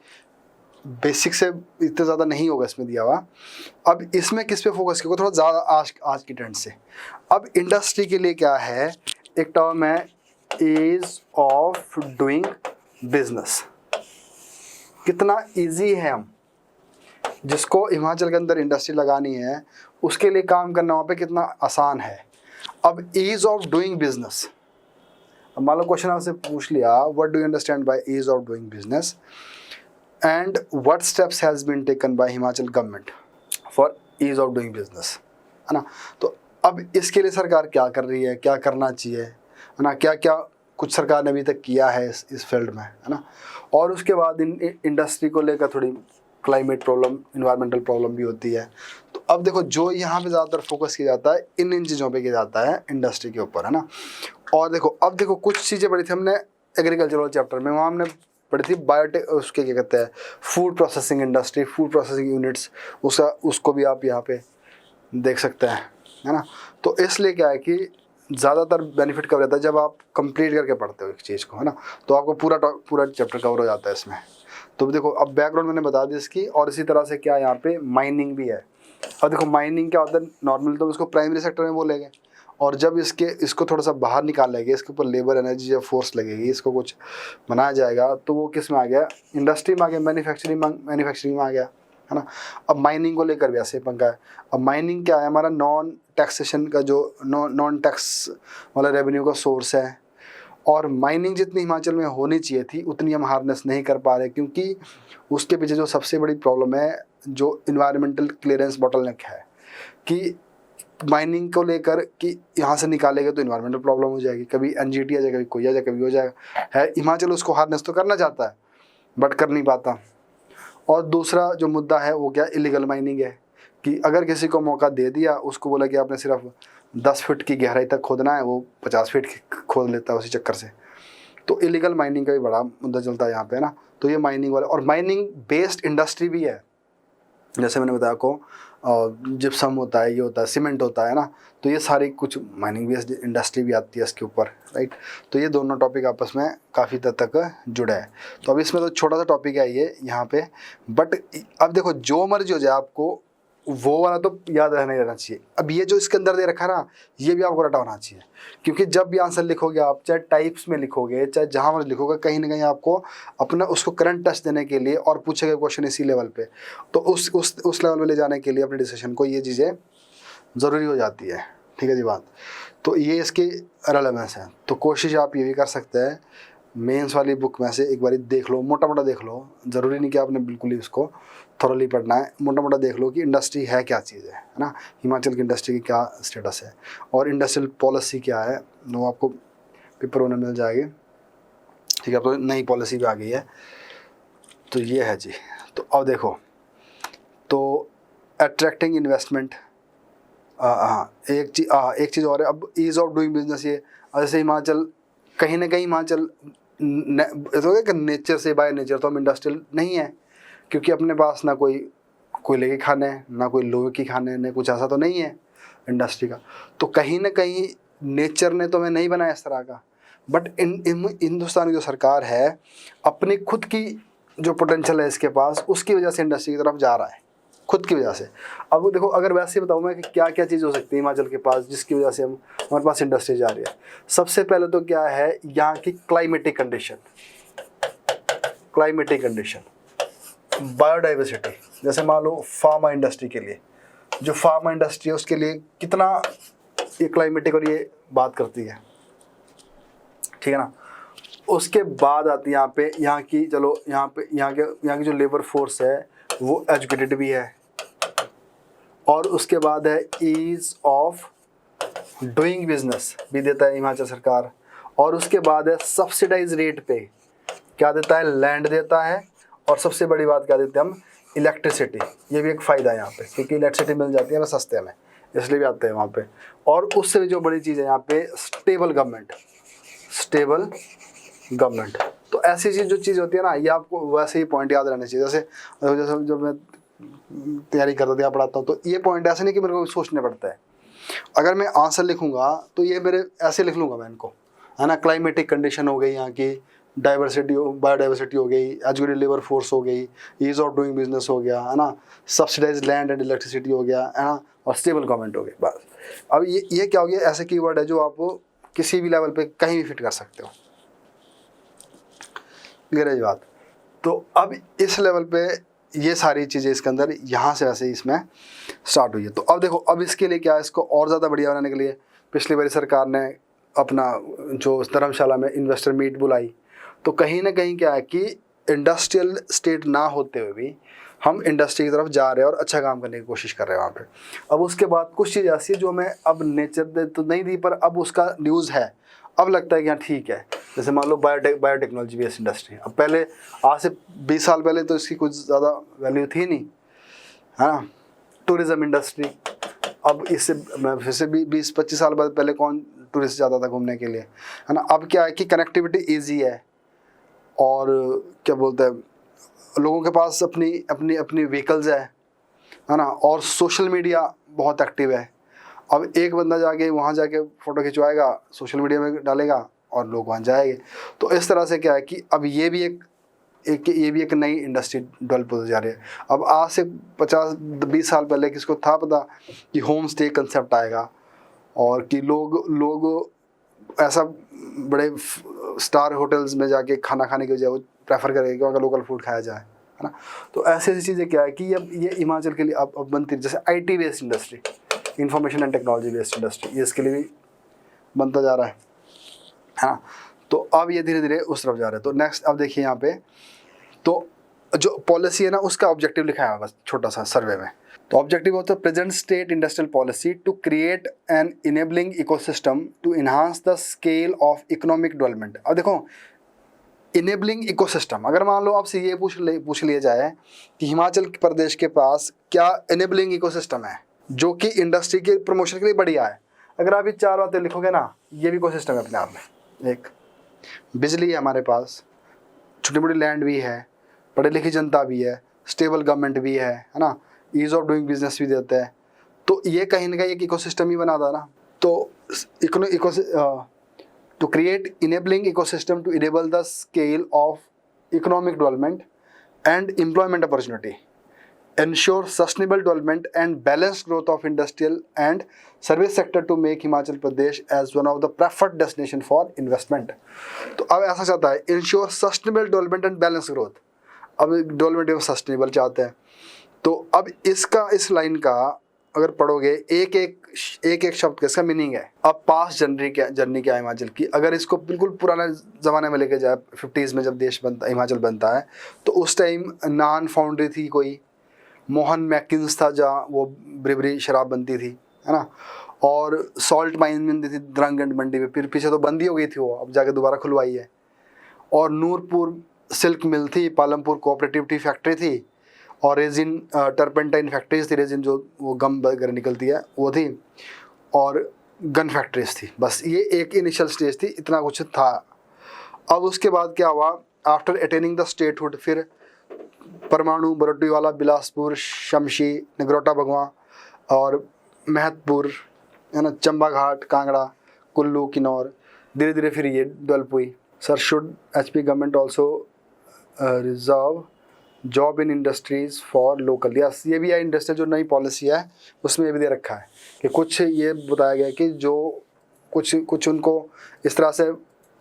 बेसिक से इतना ज़्यादा नहीं होगा इसमें दिया हुआ। अब इसमें किस पे फोकस किया, थोड़ा ज़्यादा आज की ट्रेंड से। अब इंडस्ट्री के लिए क्या है, एक टर्म है ईज ऑफ डूइंग बिजनेस। कितना इजी है, हम जिसको हिमाचल के अंदर इंडस्ट्री लगानी है उसके लिए काम करना वहाँ पे कितना आसान है। अब ईज ऑफ डूइंग बिजनेस, अब मान लो क्वेश्चन आपसे पूछ लिया, what do you understand by ease of doing business and what steps has been taken by Himachal government for ease of doing business, है ना। तो अब इसके लिए सरकार क्या कर रही है, क्या करना चाहिए, है ना, क्या क्या कुछ सरकार ने अभी तक किया है इस फील्ड में, है ना। और उसके बाद इंडस्ट्री को लेकर थोड़ी क्लाइमेट प्रॉब्लम, इन्वायरमेंटल प्रॉब्लम भी होती है। तो अब देखो, जो यहाँ पे ज़्यादातर फोकस किया जाता है इन चीज़ों पे किया जाता है इंडस्ट्री के ऊपर, है ना। और देखो, अब देखो कुछ चीज़ें पढ़ी थी हमने एग्रीकल्चरल चैप्टर में, वहाँ हमने पढ़ी थी बायोटेक, उसके क्या कहते हैं, food processing industry, food processing units, उसको भी आप यहाँ पे देख सकते हैं, है ना। तो इसलिए क्या है कि ज़्यादातर बेनिफिट कब रहता है जब आप कंप्लीट करके पढ़ते हो एक चीज़ को, है ना, तो आपको पूरा चैप्टर कवर हो जाता है इसमें। तो देखो, अब बैकग्राउंड मैंने बता दी इसकी, और इसी तरह से क्या यहाँ पे माइनिंग भी है। अब देखो, माइनिंग क्या होता है, नॉर्मली तो इसको प्राइमरी सेक्टर में बोलेंगे, और जब इसको थोड़ा सा बाहर निकालेंगे, इसके ऊपर लेबर एनर्जी या फोर्स लगेगी, इसको कुछ बनाया जाएगा, तो वो किस में आ गया, इंडस्ट्री में आ गया, मैन्युफैक्चरिंग में आ गया, है ना। अब माइनिंग को लेकर भी ऐसे पंगा है। अब माइनिंग क्या है, हमारा नॉन टैक्सेशन का जो नॉन टैक्स वाला रेवेन्यू का सोर्स है, और माइनिंग जितनी हिमाचल में होनी चाहिए थी उतनी हम हार्नेस नहीं कर पा रहे, क्योंकि उसके पीछे जो सबसे बड़ी प्रॉब्लम है, जो इन्वायरमेंटल क्लियरेंस बॉटलनेक है, कि माइनिंग को लेकर कि यहाँ से निकालेंगे तो इन्वायरमेंटल प्रॉब्लम हो जाएगी, कभी एनजीटी आ जाएगा, कभी कोई आ जाएगा, कभी हो जाएगा। है हिमाचल उसको हार्नेस तो करना चाहता है बट कर नहीं पाता। और दूसरा जो मुद्दा है वो क्या, इलीगल माइनिंग है, कि अगर किसी को मौका दे दिया, उसको बोला कि आपने सिर्फ 10 फीट की गहराई तक खोदना है, वो 50 फीट खोद लेता है उसी चक्कर से। तो इलीगल माइनिंग का भी बड़ा मुद्दा चलता है यहाँ पे, ना। तो ये माइनिंग वाला, और माइनिंग बेस्ड इंडस्ट्री भी है, जैसे मैंने बताया को जिप्सम होता है, ये होता है, सीमेंट होता है ना। तो ये सारी कुछ माइनिंग बेस्ड इंडस्ट्री भी आती है इसके ऊपर, राइट। तो ये दोनों टॉपिक आपस में काफ़ी हद तक जुड़े हैं। तो अब इसमें तो छोटा सा टॉपिक है ये यहाँ पे, बट अब देखो, जो मर्जी हो जाए आपको वो वाला तो याद रहना चाहिए। अब ये जो इसके अंदर दे रखा है ना, ये भी आपको रटा होना चाहिए, क्योंकि जब भी आंसर लिखोगे आप, चाहे टाइप्स में लिखोगे, चाहे जहाँ मर्जी लिखोगे, कहीं ना कहीं आपको अपना उसको करंट टच देने के लिए और पूछेगा क्वेश्चन इसी लेवल पे, तो उस लेवल में ले जाने के लिए अपने डिसीजन को ये चीज़ें ज़रूरी हो जाती है, ठीक है जी बात। तो ये इसकी रेलेवेंस है। तो कोशिश आप ये भी कर सकते हैं, मेंस वाली बुक में से एक बार देख लो, मोटा मोटा देख लो, ज़रूरी नहीं कि आपने बिल्कुल ही उसको थोरली पढ़ना है, मोटा मोटा देख लो कि इंडस्ट्री है क्या चीज़ है ना, हिमाचल की इंडस्ट्री की क्या स्टेटस है, और इंडस्ट्रियल पॉलिसी क्या है, वो आपको पेपर में मिल जाएगी, ठीक है। अब तो नई पॉलिसी भी आ गई है, तो ये है जी। तो अब देखो, तो अट्रैक्टिंग इन्वेस्टमेंट, हाँ एक चीज़ और है, अब ईज़ ऑफ डूइंग बिजनेस। ये जैसे हिमाचल, कहीं ना कहीं हिमाचल नेचर से, बाय नेचर तो हम इंडस्ट्रियल नहीं है, क्योंकि अपने पास ना कोई कोयले के खाने हैं, ना कोई लोहे की खाने हैं, ना कुछ ऐसा तो नहीं है इंडस्ट्री का। तो कहीं ना कहीं नेचर ने तो हमें नहीं बनाया इस तरह का, बट हिंदुस्तान की जो सरकार है अपनी खुद की जो पोटेंशियल है इसके पास, उसकी वजह से इंडस्ट्री की तरफ जा रहा है, खुद की वजह से। अब देखो, अगर वैसे बताऊँ मैं कि क्या क्या चीज़ हो सकती है हिमाचल के पास जिसकी वजह से हमारे पास इंडस्ट्री जा रही है। सबसे पहले तो क्या है, यहाँ की क्लाइमेटिक कंडीशन, बायोडाइवर्सिटी। जैसे मान लो फार्मा इंडस्ट्री के लिए, जो फार्मा इंडस्ट्री है उसके लिए कितना ये क्लाइमेटिक और ये बात करती है, ठीक है ना। उसके बाद आती है यहाँ की, चलो यहाँ की जो लेबर फोर्स है वो एजुकेटेड भी है, और उसके बाद है ईज ऑफ डूइंग बिजनेस भी देता है हिमाचल सरकार, और उसके बाद है सब्सिडाइज रेट पे क्या देता है, लैंड देता है, और सबसे बड़ी बात क्या देते हैं हम, इलेक्ट्रिसिटी। ये भी एक फ़ायदा है यहाँ पे, क्योंकि इलेक्ट्रिसिटी मिल जाती है सस्ते में, इसलिए भी आते हैं वहाँ पे। और उससे भी जो बड़ी चीज़ है यहाँ पे, स्टेबल गवर्नमेंट। तो ऐसी जो चीज़ होती है ना, ये आपको वैसे ही पॉइंट याद रहने चाहिए। जैसे जब मैं तैयारी करता था, पढ़ाता हूँ, तो ये पॉइंट ऐसे नहीं कि मेरे को सोचना पड़ता है। अगर मैं आंसर लिखूंगा तो ये मेरे ऐसे लिख लूँगा मैं इनको, है ना। क्लाइमेटिक कंडीशन हो गई, यहाँ की बायोडाइवर्सिटी हो गई, एजुकेटेड लेबर फोर्स हो गई, ईज ऑफ डूइंग बिजनेस हो गया, है ना, सब्सिडाइज लैंड एंड इलेक्ट्रिसिटी हो गया, है ना, और स्टेबल गवर्नमेंट हो गई। बस अब ये क्या हो गया, ऐसे कीवर्ड है जो आप किसी भी लेवल पे कहीं भी फिट कर सकते हो, क्लियर है बात। तो अब इस लेवल पे ये सारी चीज़ें इसके अंदर यहाँ से वैसे इसमें स्टार्ट हुई है। तो अब देखो, अब इसके लिए क्या है, इसको और ज़्यादा बढ़िया बनाने के लिए पिछली बारी सरकार ने अपना जो धर्मशाला में इन्वेस्टर मीट बुलाई। तो कहीं ना कहीं क्या है कि इंडस्ट्रियल स्टेट ना होते हुए भी हम इंडस्ट्री की तरफ जा रहे हैं और अच्छा काम करने की कोशिश कर रहे हैं वहाँ पे। अब उसके बाद कुछ चीज़ ऐसी है जो हमें अब नेचर दे तो नहीं दी, पर अब उसका न्यूज़ है, अब लगता है कि हाँ ठीक है। जैसे मान लो बायोटेक्नोलॉजी बेस्ड इंडस्ट्री, अब पहले आज से 20 साल पहले तो इसकी कुछ ज़्यादा वैल्यू थी नहीं, है ना। टूरिज़्म इंडस्ट्री, अब इससे फिर से 20-25 साल बाद पहले कौन टूरिस्ट जाता था घूमने के लिए, है ना। अब क्या है कि कनेक्टिविटी ईजी है, और क्या बोलते हैं, लोगों के पास अपनी व्हीकल्स है ना, और सोशल मीडिया बहुत एक्टिव है। अब एक बंदा जाके वहाँ जाके फ़ोटो खिंचवाएगा, सोशल मीडिया में डालेगा और लोग वहाँ जाएंगे। तो इस तरह से क्या है कि अब ये भी एक नई इंडस्ट्री डेवलप होती जा रही है। अब आज से 50-20 साल पहले किसको था पता कि होम स्टे कंसेप्ट आएगा, और कि लोग ऐसा बड़े स्टार होटल्स में जाके खाना खाने की बजाय वो प्रेफर करेंगे कि वहाँ लोकल फूड खाया जाए, है ना। तो ऐसी चीज़ें क्या है कि अब ये हिमाचल के लिए अब बनती है। जैसे IT based industry, information and technology based industry, ये इसके लिए भी बनता जा रहा है ना। तो अब ये धीरे धीरे उस तरफ जा रहा है। तो नेक्स्ट अब देखिए यहाँ पे, तो जो पॉलिसी है ना उसका ऑब्जेक्टिव लिखा है बस छोटा सा सर्वे में। तो ऑब्जेक्टिव होता है present state industrial policy to create an enabling ecosystem to enhance the scale of economic development. अब देखो, इनेबलिंग इकोसिस्टम, अगर मान लो आपसे ये पूछ लिया जाए कि हिमाचल प्रदेश के पास क्या इनेबलिंग इकोसिस्टम है जो कि इंडस्ट्री के प्रमोशन के लिए बढ़िया है, अगर आप ये 4 बातें लिखोगे ना, ये भी इकोसिस्टम है अपने आप में। एक बिजली है हमारे पास, छोटी मोटी लैंड भी है, पढ़ी लिखी जनता भी है, स्टेबल गवर्नमेंट भी है ना, ईज ऑफ डूइंग बिजनेस भी देते हैं। तो ये कहीं ना कहीं एक इकोसिस्टम ही बना था ना। तो to create enabling ecosystem to enable the scale of economic development and employment opportunity, ensure sustainable development and balanced growth of industrial and service sector to make Himachal Pradesh as one of the preferred destination for investment। तो अब ऐसा चाहता है ensure sustainable development and balanced growth। अब development में sustainable चाहते हैं। तो अब इस लाइन का अगर पढ़ोगे एक एक शब्द का इसका मीनिंग है। अब पास्ट जर्नी क्या है हिमाचल की, अगर इसको बिल्कुल पुराने ज़माने में लेके जाए, 50s में जब हिमाचल बनता है, तो उस टाइम नान फाउंड्री थी कोई, मोहन मैकिन्स था जहाँ वो ब्रिवरी शराब बनती थी, है ना, और सॉल्ट माइन बनती थी द्रंगगंज मंडी में, फिर पीछे तो बंद ही हो गई थी वो, अब जाके दोबारा खुलवाई है। और नूरपुर सिल्क मिल थी, पालमपुर कोऑपरेटिव टी फैक्ट्री थी, और रेजिन टर्पेंटाइन फैक्ट्रीज थी, रेजिन जो वो गम वगैरह निकलती है वो थी, और गन फैक्ट्रीज थी। बस ये एक इनिशियल स्टेज थी, इतना कुछ था। अब उसके बाद क्या हुआ, आफ्टर अटेनिंग द स्टेटहुड, फिर परमाणु, बरोटीवाला, बिलासपुर, शमशी, नगरोटा भगवा और महतपुर, है ना, चंबा घाट, कांगड़ा, कुल्लू, किन्नौर, धीरे धीरे फिर ये डेवलप हुई। Sir, should HP government also reserve job in industries for local? Yes, ये भी है इंडस्ट्री जो नई पॉलिसी है उसमें ये भी दे रखा है कि कुछ ये बताया गया कि जो कुछ उनको इस तरह से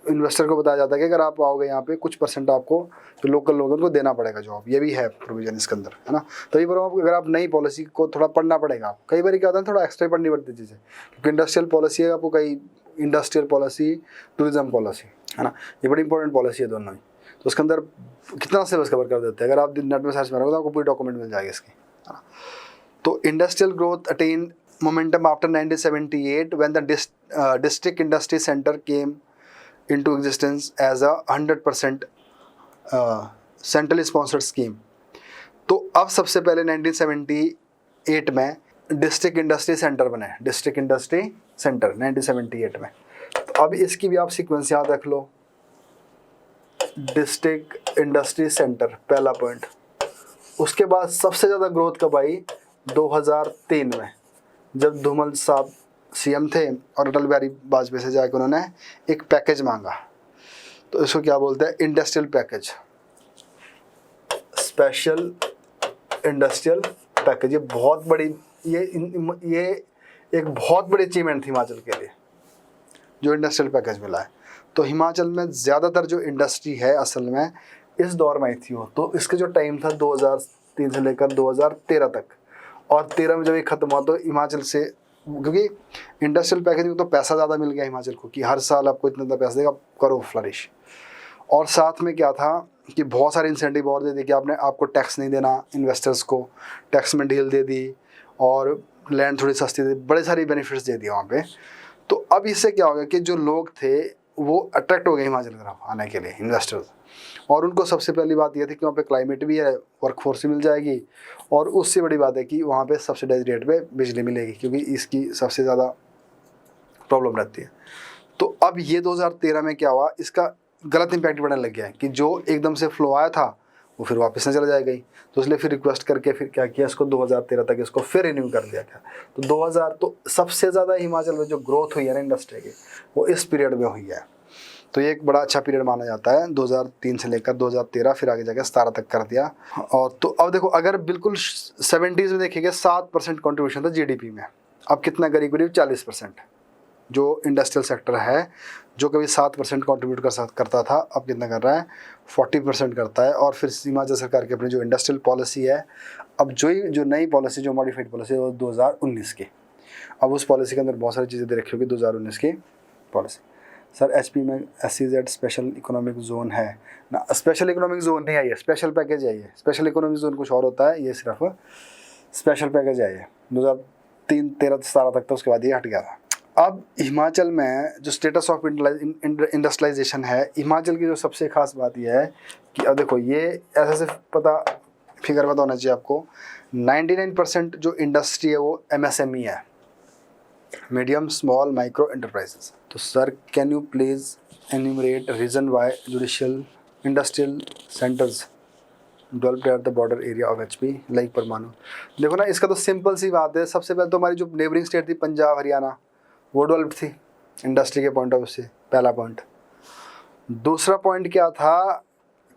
इन्वेस्टर को बताया जाता है कि अगर आप आओगे यहाँ पे कुछ परसेंट आपको जो लोकल लोग हैं उनको देना पड़ेगा जॉब। ये भी है प्रोविजन इसके अंदर, है ना। तो ये बोलो, अगर आप नई पॉलिसी को थोड़ा पढ़ना पड़ेगा, कई बार क्या होता है थोड़ा एक्स्ट्रा पढ़नी पड़ती है चीज़ें, क्योंकि इंडस्ट्रियल पॉलिसी है आपको, कई इंडस्ट्रियल पॉलिसी, टूरिज्म पॉलिसी, है ना, ये बड़ी इंपॉर्टेंट पॉलिसी है दोनों ही। तो उसके अंदर कितना सिलेबस कवर कर देते हैं, अगर आप नेट में सर्च मारोगे तो आपको पूरी डॉक्यूमेंट मिल जाएगी इसकी, है ना। तो industrial growth attain momentum after 1978 when the district industry centre came into existence as a 100% central sponsored scheme. तो अब सबसे पहले 1978 में डिस्ट्रिक्ट इंडस्ट्री सेंटर बने, डिस्ट्रिक्ट इंडस्ट्री सेंटर 1978 में। तो अब इसकी भी आप सीक्वेंस याद रख लो, डिस्ट्रिक्ट इंडस्ट्री सेंटर पहला पॉइंट। उसके बाद सबसे ज़्यादा ग्रोथ कब आई? 2003 में, जब धूमल साहब CM थे और अटल बिहारी वाजपेयी से जाकर उन्होंने एक पैकेज मांगा। तो इसको क्या बोलते हैं? Industrial package, special industrial package. ये बहुत बड़ी, ये एक बहुत बड़ी अचीवमेंट थी हिमाचल के लिए, जो इंडस्ट्रियल पैकेज मिला है। तो हिमाचल में ज़्यादातर जो इंडस्ट्री है असल में इस दौर में आई थी वो। तो इसके जो टाइम था 2003 से लेकर 2013 तक, और 13 में जब ये ख़त्म हुआ तो हिमाचल से, क्योंकि इंडस्ट्रियल पैकेज में तो पैसा ज़्यादा मिल गया हिमाचल को कि हर साल आपको इतना पैसा देगा, करो फ्लरिश। और साथ में क्या था कि बहुत सारे इंसेंटिव और दे दी कि आपको टैक्स नहीं देना, इन्वेस्टर्स को टैक्स में डील दे दी, और लैंड थोड़ी सस्ती दे दी, बड़े सारे बेनिफिट्स दे दिए वहाँ पे। तो अब इससे क्या हो गया कि जो लोग थे वो अट्रैक्ट हो गए हिमाचल की तरफ आने के लिए, इन्वेस्टर्स। और उनको सबसे पहली बात ये थी कि वहाँ पे क्लाइमेट भी है, वर्कफोर्स भी मिल जाएगी, और उससे बड़ी बात है कि वहाँ पे सब्सिडाइज रेट पे बिजली मिलेगी, क्योंकि इसकी सबसे ज़्यादा प्रॉब्लम रहती है। तो अब ये 2013 में क्या हुआ, इसका गलत इम्पैक्ट पड़ने लग गया है कि जो एकदम से फ्लो आया था वो फिर वापस न चला जाएगा ही। तो इसलिए फिर रिक्वेस्ट करके फिर क्या किया, इसको 2013 तक इसको फिर रिन्यू कर दिया गया। तो 2000 तो सबसे ज़्यादा हिमाचल में जो ग्रोथ हुई है ना इंडस्ट्री की, वो इस पीरियड में हुई है। तो ये एक बड़ा अच्छा पीरियड माना जाता है, 2003 से लेकर 2013, फिर आगे जाकर 17 तक कर दिया। और तो अब देखो, अगर बिल्कुल 70s में देखेंगे 7% कॉन्ट्रीब्यूशन था GDP में, अब कितना करीब करीब 40%। जो इंडस्ट्रियल सेक्टर है जो कभी 7% कॉन्ट्रीब्यूट करता था, अब कितना कर रहा है? 40% करता है। और फिर हिमाचल सरकार की अपनी जो इंडस्ट्रियल पॉलिसी है, अब जो नई पॉलिसी, जो मॉडिफाइड पॉलिसी है वो 2019 की। अब उस पॉलिसी के अंदर बहुत सारी चीज़ें दे रखी होगी 2019 की पॉलिसी। सर, HP में SEZ स्पेशल इकोनॉमिक जोन है ना? स्पेशल इकोनॉमिक जोन नहीं आई है, स्पेशल पैकेज आई है। स्पेशल इकोनॉमिक जोन कुछ और होता है, ये सिर्फ स्पेशल पैकेज आई है 2013-17 तक, तो उसके बाद ये हट गया था। अब हिमाचल में जो स्टेटस ऑफ इंडस्ट्रियलाइजेशन है, हिमाचल की जो सबसे खास बात यह है कि अब देखो, ये ऐसे फिगर पता होना चाहिए आपको, 99% जो इंडस्ट्री है वो MSME है, मीडियम स्मॉल माइक्रो एंटरप्राइजेस। तो sir, can you please enumerate reason why judicial industrial centres developed at the border area of HP like Parwanoo? देखो ना, इसका तो सिंपल सी बात है। सबसे पहले तो हमारी जो नेबरिंग स्टेट थी पंजाब हरियाणा, वो डेवलप्ड थी इंडस्ट्री के पॉइंट ऑफ व्यू से, पहला पॉइंट। दूसरा पॉइंट क्या था?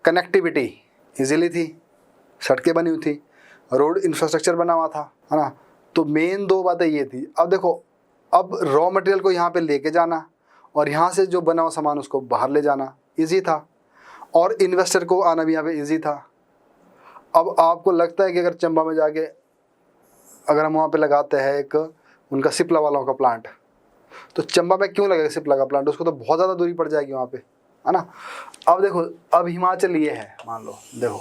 कनेक्टिविटी इजीली थी, सड़कें बनी हुई थी, रोड इंफ्रास्ट्रक्चर बना हुआ था, है ना। तो मेन दो बातें ये थी। अब देखो, अब रॉ मटेरियल को यहाँ पे लेके जाना और यहाँ से जो बना हुआ सामान उसको बाहर ले जाना इजी था, और इन्वेस्टर को आना भी यहाँ पे इजी था। अब आपको लगता है कि अगर चंबा में जाके अगर हम वहाँ पे लगाते हैं एक उनका सिप्ला वालों का प्लांट, तो चंबा में क्यों लगेगा सिप्ला का प्लांट? उसको तो बहुत ज़्यादा दूरी पड़ जाएगी वहाँ पे, है ना। अब देखो, अब हिमाचल ये है, मान लो देखो,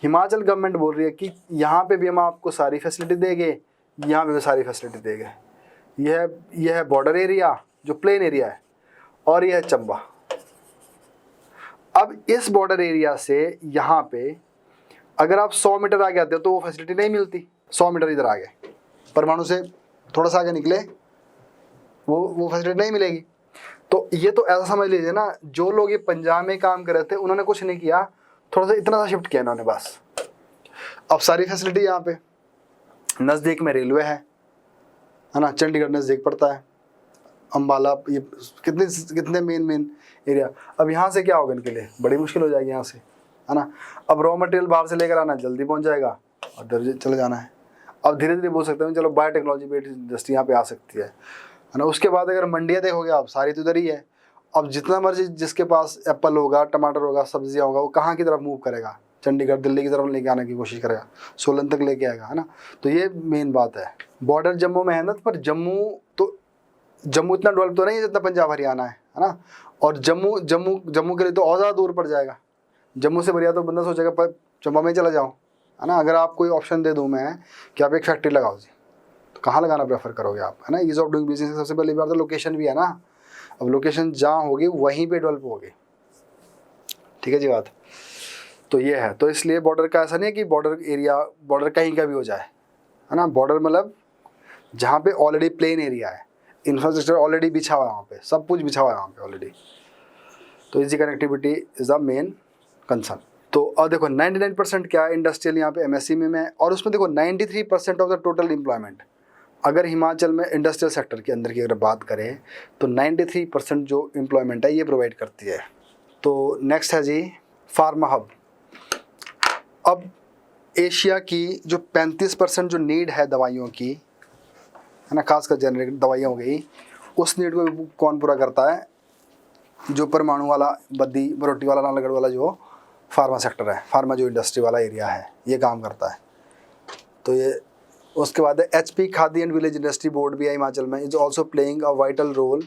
हिमाचल गवर्नमेंट बोल रही है कि यहाँ पे भी हम आपको सारी फैसिलिटी देंगे, यहाँ पे भी सारी फैसिलिटी देंगे। यह है बॉर्डर एरिया जो प्लेन एरिया है, और यह है चंबा। अब इस बॉर्डर एरिया से यहाँ पे अगर आप 100 मीटर आगे आते हो तो वो फैसिलिटी नहीं मिलती। 100 मीटर इधर आगे, परमाणु से थोड़ा सा आगे निकले, वो फैसिलिटी नहीं मिलेगी। तो ये तो ऐसा समझ लीजिए ना, जो लोग ये पंजाब में काम कर रहे थे उन्होंने कुछ नहीं किया, थोड़ा सा इतना सा शिफ्ट किया इन्होंने बस, अब सारी फैसिलिटी यहाँ पे, नज़दीक में रेलवे है ना, चंडीगढ़ नज़दीक पड़ता है, अम्बाला, ये कितने कितने मेन एरिया। अब यहाँ से क्या होगा इनके लिए, बड़ी मुश्किल हो जाएगी यहाँ से, है ना। अब रॉ मटेरियल बाहर से लेकर आना, जल्दी पहुँच जाएगा और इधर चले जाना है। अब धीरे धीरे बोल सकते हैं चलो बायोटेक्नोलॉजी बेस्ड इंडस्ट्री यहाँ पे आ सकती है ना। उसके बाद अगर मंडियाँ देखोगे आप, सारी तो इधर ही है। अब जितना मर्जी जिसके पास एप्पल होगा, टमाटर होगा, सब्जियाँ होगा, वो कहाँ की तरफ मूव करेगा, चंडीगढ़ दिल्ली की तरफ लेके आने की कोशिश करेगा, सोलन तक लेके आएगा, है ना। तो ये मेन बात है। बॉर्डर जम्मू में है ना, पर जम्मू इतना डेवलप तो नहीं है जितना पंजाब हरियाणा है ना। और जम्मू के लिए तो और ज़्यादा दूर पड़ जाएगा। जम्मू से बढ़िया तो बंदा सोचेगा पर चंबा में चला जाओ, है ना। अगर आप कोई ऑप्शन दे दूँ मैं कि आप एक फैक्ट्री लगाओ जी, तो कहाँ लगाना प्रेफर करोगे आप, है ना। ईज ऑफ डूइंग बिजनेस सबसे पहली बात तो लोकेशन भी है ना। अब लोकेशन जहाँ होगी वहीं पे डेवलप होगी, ठीक है जी बात। तो ये है, तो इसलिए बॉर्डर का ऐसा नहीं है कि बॉर्डर एरिया बॉर्डर कहीं का भी हो जाए, है ना। बॉर्डर मतलब जहाँ पे ऑलरेडी प्लेन एरिया है, इंफ्रास्ट्रक्चर ऑलरेडी बिछा हुआ है वहाँ पे, सब कुछ बिछा हुआ है वहाँ पे ऑलरेडी। तो easy connectivity is the main concern. तो अब देखो 99% क्या है इंडस्ट्रियल यहाँ पे एमएसएमई में, और उसमें देखो 93% ऑफ द टोटल एम्प्लॉयमेंट। अगर हिमाचल में इंडस्ट्रियल सेक्टर के अंदर की अगर बात करें तो 93% जो एम्प्लॉयमेंट है ये प्रोवाइड करती है। तो नेक्स्ट है जी फार्मा हब। अब एशिया की जो 35% जो नीड है दवाइयों की, है ना, खासकर जेनरिक दवाइयाँ हो गई, उस नीड को कौन पूरा करता है, जो परमाणु वाला, बद्दी बरोटी वाला, नालागढ़ वाला जो फार्मा सेक्टर है, फार्मा जो इंडस्ट्री वाला एरिया है, ये काम करता है। तो ये उसके बाद HP khadi and village industry board भी है हिमाचल में, is also playing a vital role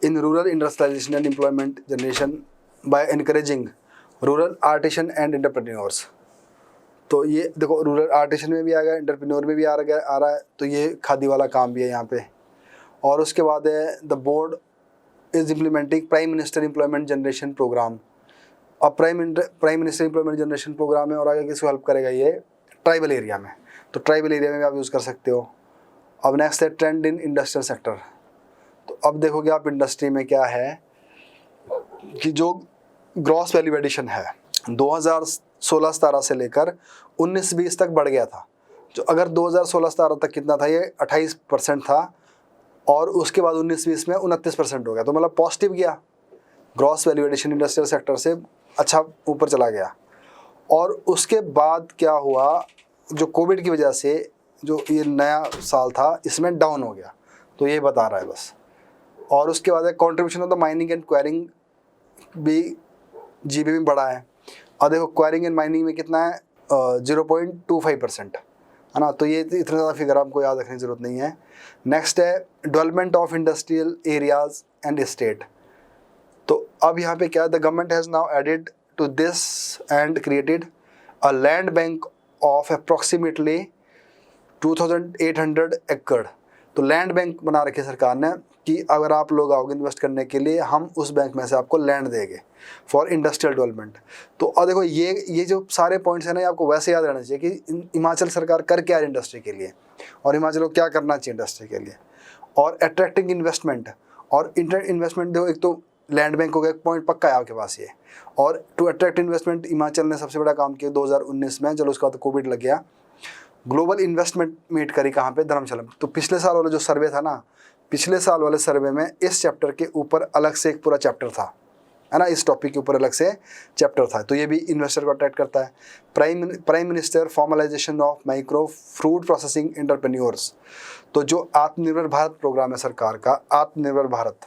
in rural industrialisation and employment generation by encouraging rural artisan and entrepreneurs. तो ये देखो रूरल आर्टिसन में भी आ गया, एंटरप्रेन्योर में भी आ रहा है, तो ये खादी वाला काम भी है यहाँ पे। और उसके बाद है the board is implementing prime minister employment generation programme. अब prime minister employment generation programme है, और आगे किसको हेल्प करेगा, ये ट्राइबल एरिया में। तो ट्राइबल एरिया में भी आप यूज़ कर सकते हो। अब नेक्स्ट है ट्रेंड इन इंडस्ट्रियल सेक्टर। तो अब देखोगे आप इंडस्ट्री में क्या है कि जो ग्रॉस वैल्यू एडिशन है 2016-17 से लेकर 19-20 तक बढ़ गया था। जो अगर 2016-17 तक कितना था, ये 28% था, और उसके बाद 19-20 में 29% हो गया। तो मतलब पॉजिटिव गया, gross value addition industrial sector से अच्छा ऊपर चला गया। और उसके बाद क्या हुआ, जो कोविड की वजह से जो ये नया साल था इसमें डाउन हो गया। तो ये बता रहा है बस। और उसके बाद contribution of the mining and enquiring भी जीबी में बढ़ा है। और देखो क्वायरिंग एंड माइनिंग में कितना है, 0.25%, है ना। तो ये इतने ज़्यादा फिगर आपको याद रखने की ज़रूरत नहीं है। नेक्स्ट है development of industrial areas and state. तो अब यहाँ पे क्या है, the government has now added to this and created a land bank of approximately 2800 acre. तो लैंड बैंक बना रखी है सरकार ने कि अगर आप लोग आओगे इन्वेस्ट करने के लिए, हम उस बैंक में से आपको लैंड देंगे फॉर इंडस्ट्रियल डेवलपमेंट। तो अब देखो ये जो सारे पॉइंट्स हैं ना, आपको वैसे याद रहना चाहिए कि हिमाचल सरकार कर क्या है इंडस्ट्री के लिए, और हिमाचल को क्या करना चाहिए इंडस्ट्री के लिए। और अट्रैक्टिंग इन्वेस्टमेंट और इन्वेस्टमेंट, देखो एक तो लैंड बैंक हो गया, एक पॉइंट पक्का है आपके पास ये। और टू अट्रैक्ट इन्वेस्टमेंट हिमाचल ने सबसे बड़ा काम किया 2019 में, चलो उसके बाद कोविड लग गया। ग्लोबल इन्वेस्टमेंट मीट करी कहाँ पे, धर्मशाला। तो पिछले साल वाला जो सर्वे था ना, पिछले साल वाले सर्वे में इस चैप्टर के ऊपर अलग से एक पूरा चैप्टर था, है ना, इस टॉपिक के ऊपर अलग से चैप्टर था। तो ये भी इन्वेस्टर को अट्रैक्ट करता है। Prime minister formalisation of micro fruit processing entrepreneurs. तो जो आत्मनिर्भर भारत प्रोग्राम है सरकार का, आत्मनिर्भर भारत।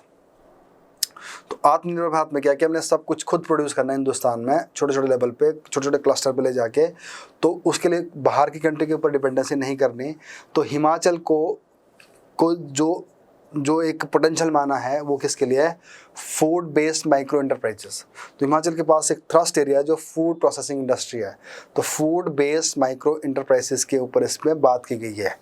तो आत्मनिर्भर भारत में क्या कि हमने सब कुछ खुद प्रोड्यूस करना है हिंदुस्तान में, छोटे छोटे लेवल पे, छोटे छोटे क्लस्टर पे ले जाके। तो उसके लिए बाहर की कंट्री के ऊपर डिपेंडेंसी नहीं करनी। तो हिमाचल को जो एक पोटेंशियल माना है वो किसके लिए है, फूड बेस्ड माइक्रो एंटरप्राइजेस। तो हिमाचल के पास एक थ्रस्ट एरिया है जो फूड प्रोसेसिंग इंडस्ट्री है। तो फूड बेस्ड माइक्रो एंटरप्राइजेस के ऊपर इसमें बात की गई है।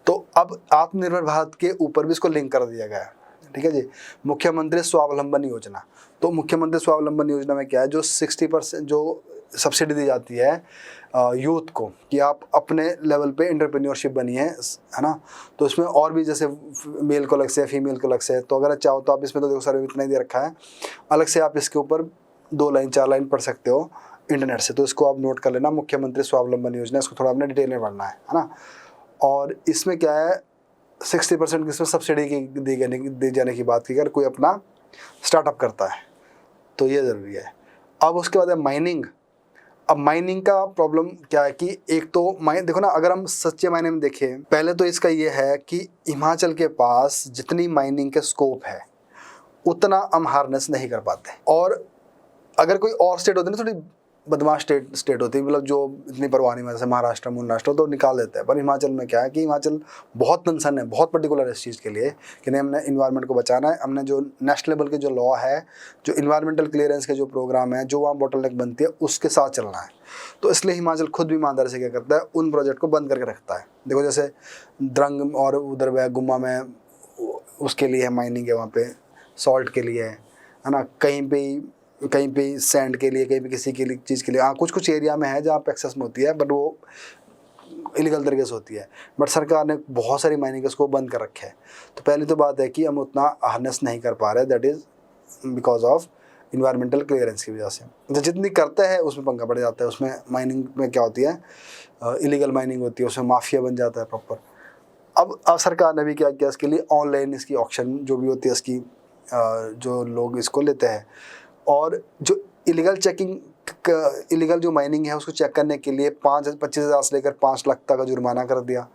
तो अब आत्मनिर्भर भारत के ऊपर भी इसको लिंक कर दिया गया है, ठीक है जी। मुख्यमंत्री स्वावलंबन योजना। तो मुख्यमंत्री स्वावलंबन योजना में क्या है, जो 60% जो सब्सिडी दी जाती है यूथ को कि आप अपने लेवल पे एंटरप्रेन्योरशिप बनिए, है ना। तो इसमें और भी जैसे मेल को अलग से, फीमेल को अलग से। तो अगर चाहो तो आप इसमें, तो देखो सर्वे इतना ही दे रखा है, अलग से आप इसके ऊपर 2 लाइन 4 लाइन पढ़ सकते हो। इंटरनेट से। तो इसको आप नोट कर लेना, मुख्यमंत्री स्वावलंबन योजना, इसको थोड़ा अपने डिटेल में पढ़ना है ना। और इसमें क्या है, 60% इसमें सब्सिडी की दी जाने की बात की अगर कोई अपना स्टार्टअप करता है, तो ये ज़रूरी है। अब उसके बाद है माइनिंग। अब माइनिंग का प्रॉब्लम क्या है कि एक तो देखो ना, अगर हम सच्चे मायने में देखें, पहले तो इसका ये है कि हिमाचल के पास जितनी माइनिंग के स्कोप है उतना हम हार्नेस नहीं कर पाते। और अगर कोई और स्टेट होती है ना, थोड़ी बदमाश स्टेट होती है, मतलब जो इतनी परवाह नहीं, जैसे महाराष्ट्र महाराष्ट्र तो निकाल देते हैं। पर हिमाचल में क्या है कि हिमाचल बहुत कंसर्न है, बहुत पर्टिकुलर इस चीज़ के लिए कि नहीं, हमने इन्वायरमेंट को बचाना है। हमने जो नेशनल लेवल के जो लॉ है, जो इन्वायरमेंटल क्लियरेंस के जो प्रोग्राम है, जो वहाँ बोटलनेक बनती है, उसके साथ चलना है। तो इसलिए हिमाचल खुद भी ईमानदारी से क्या करता है, उन प्रोजेक्ट को बंद करके रखता है। देखो जैसे द्रंग और उधर गुम्मा में उसके लिए है माइनिंग है, वहाँ पे सॉल्ट के लिए है ना, कहीं पे सैंड के लिए, कहीं पे किसी के लिए चीज़ के लिए। हाँ, कुछ एरिया में है जहाँ पे एक्सेस में होती है, बट वो इलीगल तरीके से होती है। बट सरकार ने बहुत सारी माइनिंग उसको बंद कर रखे है। तो पहली तो बात है कि हम उतना हार्नेस नहीं कर पा रहे, that is because of environmental clearance की वजह से। तो जितनी करते हैं उसमें पंगा पड़ जाता है। उसमें माइनिंग में क्या होती है, इलीगल माइनिंग होती है, उसमें माफिया बन जाता है प्रॉपर। अब सरकार ने भी क्या किया इसके लिए, ऑनलाइन इसकी ऑक्शन जो भी होती है इसकी, जो लोग इसको लेते हैं, और जो इलीगल जो माइनिंग है उसको चेक करने के लिए 25,000 से लेकर 5 लाख तक का जुर्माना कर दिया।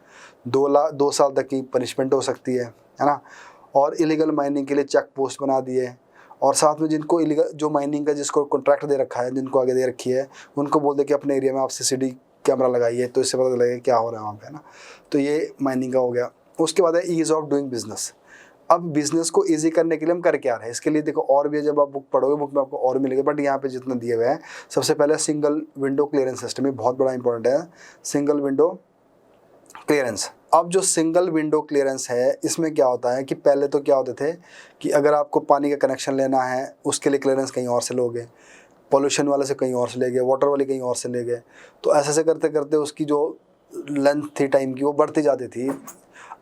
2 साल तक की पनिशमेंट हो सकती है ना। और इलीगल माइनिंग के लिए चेक पोस्ट बना दिए। और साथ में जिनको इलीगल जो माइनिंग का जिसको कॉन्ट्रैक्ट दे रखा है, जिनको आगे दे रखी है, उनको बोल दे कि अपने एरिया में आप CCTV कैमरा लगाइए, तो इससे पता लगेगा क्या हो रहा है वहाँ पे, है ना। तो ये माइनिंग का हो गया। उसके बाद है ईज़ ऑफ डूइंग बिजनेस। अब बिजनेस को इजी करने के लिए हम कर क्या रहे हैं, इसके लिए देखो और भी है, जब आप बुक पढ़ोगे बुक में आपको और मिलेगा, बट यहाँ पे जितना दिए हुए हैं, सबसे पहले सिंगल विंडो क्लियरेंस सिस्टम, ये बहुत बड़ा इंपॉर्टेंट है, सिंगल विंडो क्लियरेंस। अब जो सिंगल विंडो क्लियरेंस है, इसमें क्या होता है कि पहले तो क्या होते थे कि अगर आपको पानी का कनेक्शन लेना है उसके लिए क्लियरेंस कहीं और से लोगे, पॉल्यूशन वाले से कहीं और से ले गए, वाटर वाले कहीं और से ले गए, तो ऐसे करते करते उसकी जो लेंथ थी टाइम की वो बढ़ती जाती थी।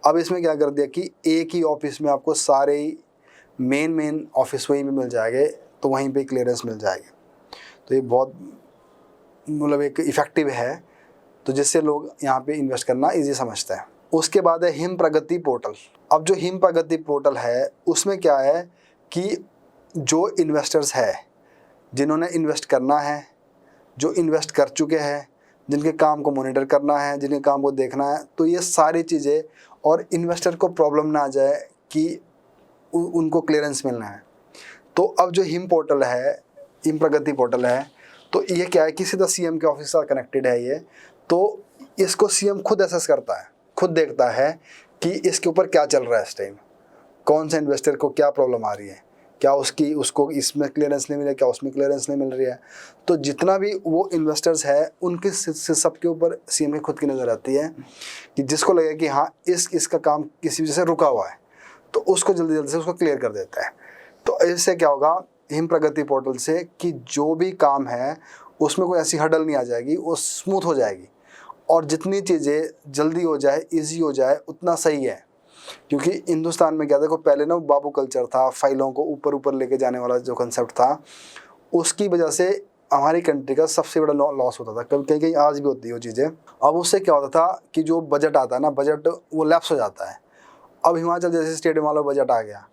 अब इसमें क्या कर दिया कि एक ही ऑफिस में आपको सारे मेन ऑफिस वहीं पे मिल जाएंगे, तो वहीं पे क्लियरेंस मिल जाएगी। तो ये बहुत मतलब एक इफ़ेक्टिव है, तो जिससे लोग यहाँ पे इन्वेस्ट करना इजी समझते हैं। उसके बाद है हिम प्रगति पोर्टल। अब जो हिम प्रगति पोर्टल है उसमें क्या है कि जो इन्वेस्टर्स है, जिन्होंने इन्वेस्ट करना है, जो इन्वेस्ट कर चुके हैं, जिनके काम को मॉनिटर करना है, जिनके काम को देखना है, तो ये सारी चीज़ें, और इन्वेस्टर को प्रॉब्लम ना आ जाए कि उनको क्लियरेंस मिलना है। तो अब जो हिम पोर्टल है, हिम प्रगति पोर्टल है, तो ये क्या है कि सीधा CM के ऑफिस से कनेक्टेड है ये। तो इसको CM खुद असेस करता है, खुद देखता है कि इसके ऊपर क्या चल रहा है इस टाइम, कौन सा इन्वेस्टर को क्या प्रॉब्लम आ रही है, क्या उसको इसमें क्लियरेंस नहीं मिल रहा, क्या उसमें क्लियरेंस नहीं मिल रही है। तो जितना भी वो इन्वेस्टर्स है उनके सबके ऊपर CM की खुद की नज़र आती है कि जिसको लगे कि हाँ इसका काम किसी वजह से रुका हुआ है, तो उसको जल्दी से उसको क्लियर कर देता है। तो इससे क्या होगा हिम प्रगति पोर्टल से, कि जो भी काम है उसमें कोई ऐसी हडल नहीं आ जाएगी, वो स्मूथ हो जाएगी, और जितनी चीज़ें जल्दी हो जाए, ईजी हो जाए, उतना सही है। क्योंकि हिंदुस्तान में क्या देखो, पहले ना बाबू कल्चर था, फाइलों को ऊपर लेके जाने वाला जो कंसेप्ट था, उसकी वजह से हमारी कंट्री का सबसे बड़ा लॉस होता था। कहीं कहीं आज भी होती है वो चीज़ें। अब उससे क्या होता था कि जो बजट आता है ना, बजट वो लैप्स हो जाता है। अब हिमाचल जैसे स्टेट में वाला बजट आ गया,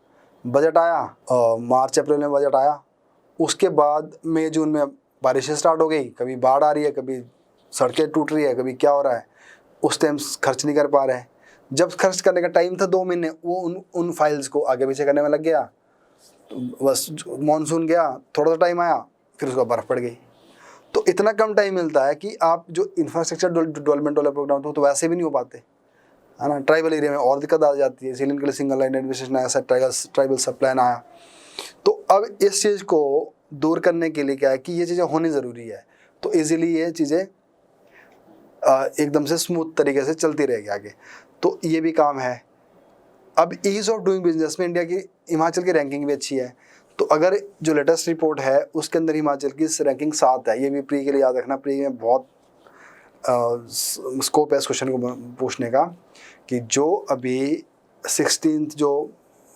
बजट आया, मार्च अप्रैल में बजट आया, उसके बाद मई जून में बारिशें स्टार्ट हो गई, कभी बाढ़ आ रही है, कभी सड़कें टूट रही है, कभी क्या हो रहा है, उस टाइम खर्च नहीं कर पा रहे हैं। जब खर्च करने का टाइम था 2 महीने, वो उन फाइल्स को आगे पीछे करने में लग गया। तो बस मानसून गया, थोड़ा सा टाइम आया, फिर उसका बर्फ़ पड़ गई। तो इतना कम टाइम मिलता है कि आप जो इंफ्रास्ट्रक्चर डेवलपमेंट वाले प्रोग्राम तो वैसे भी नहीं हो पाते, है ना। ट्राइबल एरिया में और दिक्कत आ जाती है, इसीलिए इनके लिए सिंगल लाइन एडमिनिस्ट्रेशन ऐसा ट्राइबल सब प्लान आया। तो अब इस चीज़ को दूर करने के लिए क्या है कि ये चीज़ें होनी ज़रूरी है, तो ईज़िली ये चीज़ें एकदम से स्मूथ तरीके से चलती रहेगी आगे। तो ये भी काम है। अब ईज़ ऑफ डूइंग बिजनेस में इंडिया की, हिमाचल की रैंकिंग भी अच्छी है। तो अगर जो लेटेस्ट रिपोर्ट है उसके अंदर हिमाचल की रैंकिंग 7 है। ये भी प्री के लिए याद रखना, प्री में बहुत स्कोप है इस क्वेश्चन को पूछने का, कि जो अभी 16th जो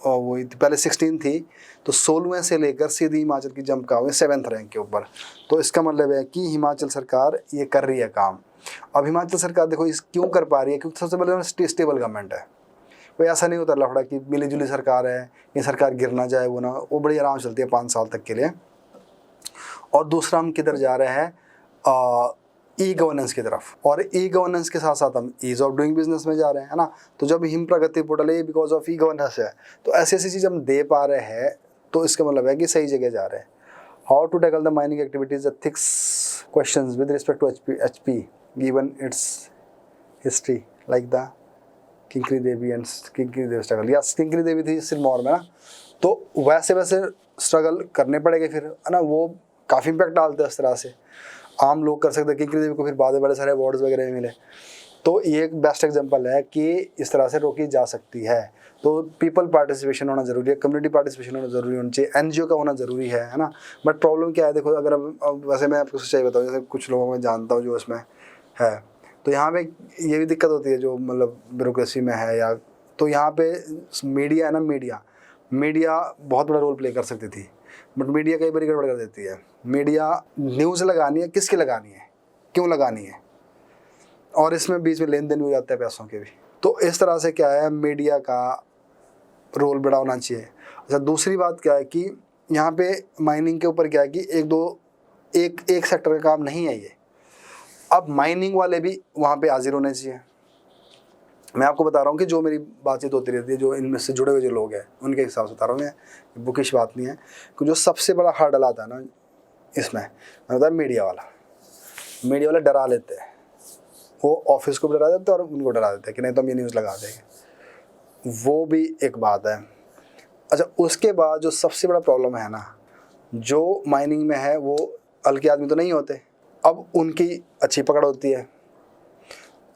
वही पहले 16 थी, तो 16वें से लेकर सीधी हिमाचल की जंप का हुई 7th रैंक के ऊपर। तो इसका मतलब है कि हिमाचल सरकार ये कर रही है काम। अब हिमाचल सरकार देखो इस क्यों कर पा रही है, क्योंकि सबसे पहले स्टेबल गवर्नमेंट है। कोई ऐसा नहीं होता लफड़ा कि मिली जुली सरकार है, ये सरकार गिर ना जाए, वो बड़ी आराम चलती है 5 साल तक के लिए। और दूसरा हम किधर जा रहे हैं, ई गवर्नेंस की तरफ, और ई गवर्नेंस के साथ साथ हम ईज ऑफ डूइंग बिजनेस में जा रहे हैं, है ना। तो जब हिम प्रगति पोर्टल है बिकॉज ऑफ ई गवर्नेंस है, तो ऐसी ऐसी चीज़ हम दे पा रहे हैं, तो इसका मतलब है कि सही जगह जा रहे हैं। How to tackle the mining activities ethics questions with respect to HP given its history like the Kinkri Devi and Kinkri Devi struggle. Yes, Kinkri Devi थी सिरमौर में ना, तो वैसे वैसे स्ट्रगल करने पड़ेंगे फिर, है ना। वो काफ़ी इम्पैक्ट डालते हैं इस तरह से, आम लोग कर सकते हैं। किंकरी देवी को फिर बाद में बड़े सारे अवार्ड्स वगैरह भी मिले, तो ये एक बेस्ट एग्जांपल है कि इस तरह से रोकी जा सकती है। तो पीपल पार्टिसिपेशन होना ज़रूरी है, कम्युनिटी पार्टिसिपेशन होना ज़रूरी होना चाहिए, एनजीओ का होना ज़रूरी है ना। बट प्रॉब्लम क्या है, देखो अगर अब वैसे मैं आपको सच्चाई बताऊँ, जैसे कुछ लोगों में जानता हूँ जो इसमें है, तो यहाँ पे ये भी दिक्कत होती है जो मतलब ब्यूरोक्रेसी में है, या तो यहाँ पे मीडिया है ना, मीडिया बहुत बड़ा रोल प्ले कर सकती थी, बट मीडिया कई बार गड़बड़ कर देती है। मीडिया न्यूज़ लगानी है, किसकी लगानी है, क्यों लगानी है, और इसमें बीच में लेन देन हो जाता है पैसों के भी। तो इस तरह से क्या है, मीडिया का रोल बड़ा होना चाहिए। अच्छा, दूसरी बात क्या है कि यहाँ पे माइनिंग के ऊपर क्या है कि एक सेक्टर का काम नहीं है ये, अब माइनिंग वाले भी वहाँ पे हाजिर होने चाहिए। मैं आपको बता रहा हूँ कि जो मेरी बातचीत होती रहती है, जो इनमें से जुड़े हुए जो लोग हैं उनके हिसाब से बता रहा हूँ मैं, बुकिश बात नहीं है। कि जो सबसे बड़ा हर्डल आता है ना इसमें, मैं बताया मीडिया वाला डरा लेते हैं, वो ऑफिस को भी डरा देते हैं और उनको डरा देते हैं कि नहीं तो हम ये न्यूज़ लगा देंगे, वो भी एक बात है। अच्छा, उसके बाद जो सबसे बड़ा प्रॉब्लम है ना, जो माइनिंग में है वो हल्के आदमी तो नहीं होते, अब उनकी अच्छी पकड़ होती है।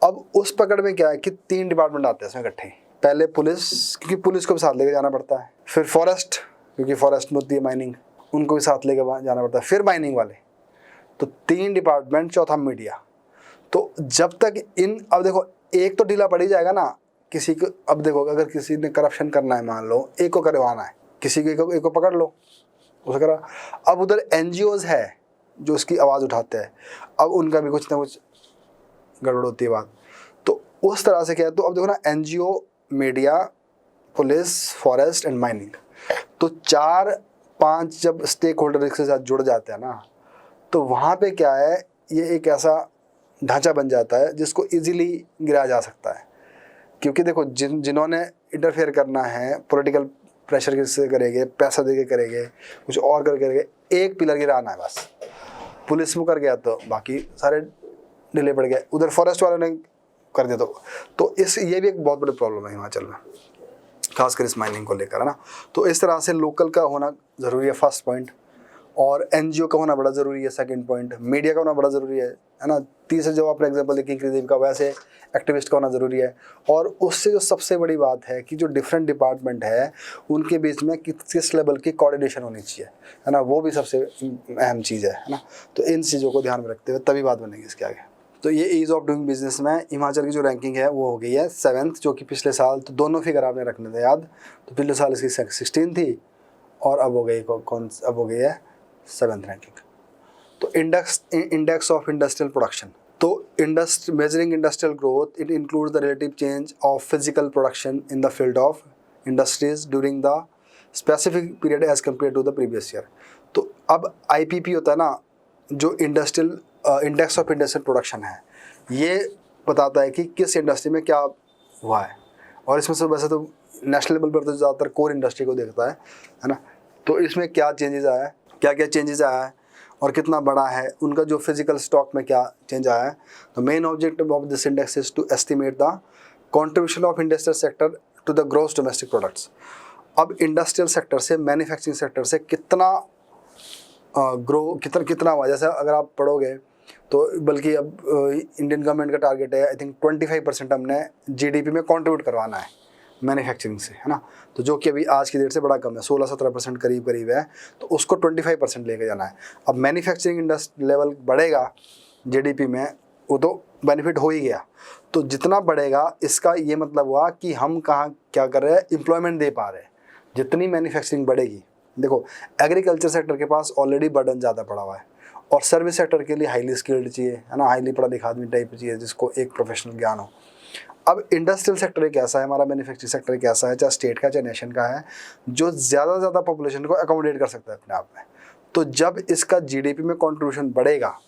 अब उस पकड़ में क्या है कि 3 डिपार्टमेंट आते हैं इसमें इकट्ठे। पहले पुलिस, क्योंकि पुलिस को भी साथ लेके जाना पड़ता है, फिर फॉरेस्ट, क्योंकि फॉरेस्ट में होती है माइनिंग, उनको भी साथ लेके जाना पड़ता है, फिर माइनिंग वाले, तो 3 डिपार्टमेंट, चौथा मीडिया। तो जब तक अब देखो एक तो ढीला पड़ ही जाएगा ना किसी को। अब देखो अगर किसी ने करप्शन करना है, मान लो एक को करवाना है, किसी को एक को पकड़ लो, उसे करा। अब उधर एनजीओज है जो उसकी आवाज़ उठाते हैं, अब उनका भी कुछ ना कुछ गड़बड़ होती है बात। तो उस तरह से क्या है, तो अब देखो ना, NGO, media, police, forest and mining, तो 4-5 जब स्टेक होल्डर के साथ जुड़ जाते हैं ना, तो वहाँ पे क्या है, ये एक ऐसा ढांचा बन जाता है जिसको इजीली गिराया जा सकता है। क्योंकि देखो जिन्होंने इंटरफेयर करना है, पॉलिटिकल प्रेशर से करेंगे, पैसा दे के करेंगे, कुछ और करके करेंगे, एक पिलर गिराना है बस। पुलिस में कर गया तो बाकी सारे ढीले पड़ गए, उधर फॉरेस्ट वालों ने कर दिया तो ये भी एक बहुत बड़ी प्रॉब्लम है हिमाचल में, खासकर इस माइनिंग को लेकर, है ना। तो इस तरह से लोकल का होना ज़रूरी है, फर्स्ट पॉइंट, और एनजीओ का होना बड़ा ज़रूरी है, सेकंड पॉइंट, मीडिया का होना बड़ा ज़रूरी है ना। तीसरे जो आपने एग्जांपल देखी किंकरी देवी का, वैसे एक्टिविस्ट का होना ज़रूरी है। और उससे जो सबसे बड़ी बात है कि जो डिफरेंट डिपार्टमेंट है उनके बीच में किस लेवल की कोऑर्डिनेशन होनी चाहिए, है ना, वो भी सबसे अहम चीज़ है ना। तो इन चीज़ों को ध्यान में रखते हुए तभी बात बनेगी इसके आगे। तो ये ईज़ ऑफ डूइंग बिजनेस में हिमाचल की जो रैंकिंग है वो हो गई है 7th, जो कि पिछले साल, तो दोनों फिगर आपने रखने थे याद, तो पिछले साल इसकी 16 थी और अब हो गई अब हो गई है 7th रैंकिंग। तो इंडेक्स ऑफ इंडस्ट्रियल प्रोडक्शन, तो measuring industrial growth, it includes the relative change of physical production in the field of industries during the specific period as compare to the previous year. तो अब IPP होता है ना, जो industrial index of industrial production है, ये बताता है कि किस इंडस्ट्री में क्या हुआ है। और इसमें से वैसे तो नेशनल लेवल पर तो ज़्यादातर कोर इंडस्ट्री को देखता है ना। तो इसमें क्या चेंजेस आया है, क्या क्या चेंजेस आया है और कितना बड़ा है, उनका जो फिजिकल स्टॉक में क्या चेंज आया है। तो main objective of this index is to estimate the contribution of industrial sector to the gross domestic products. अब इंडस्ट्रियल सेक्टर से, मैन्युफैक्चरिंग सेक्टर से कितना कितना हुआ। जैसे अगर आप पढ़ोगे तो बल्कि अब इंडियन गवर्नमेंट का टारगेट है, आई थिंक 25% हमने GDP में कंट्रीब्यूट करवाना है मैन्युफैक्चरिंग से, है ना। तो जो कि अभी आज की डेट से बड़ा कम है, 16-17% करीब है, तो उसको 25% लेके जाना है। अब मैन्युफैक्चरिंग इंडस्ट्री लेवल बढ़ेगा GDP में, वो तो बेनिफिट हो ही गया। तो जितना बढ़ेगा इसका ये मतलब हुआ कि हम कहाँ क्या कर रहे हैं, एम्प्लॉयमेंट दे पा रहे हैं। जितनी मैन्युफैक्चरिंग बढ़ेगी, देखो एग्रीकल्चर सेक्टर के पास ऑलरेडी बर्डन ज़्यादा पड़ा हुआ है, और सर्विस सेक्टर के लिए हाईली स्किल्ड चाहिए, है ना, हाईली पढ़ा लिखा आदमी टाइप चाहिए जिसको एक प्रोफेशनल ज्ञान हो। अब इंडस्ट्रियल सेक्टर एक ऐसा है, हमारा मैन्युफैक्चरिंग सेक्टर एक ऐसा है, चाहे स्टेट का चाहे नेशन का है, जो ज़्यादा से ज़्यादा पॉपुलेशन को अकोमोडेट कर सकता है अपने आप में। तो जब इसका जीडीपी में कंट्रीब्यूशन बढ़ेगा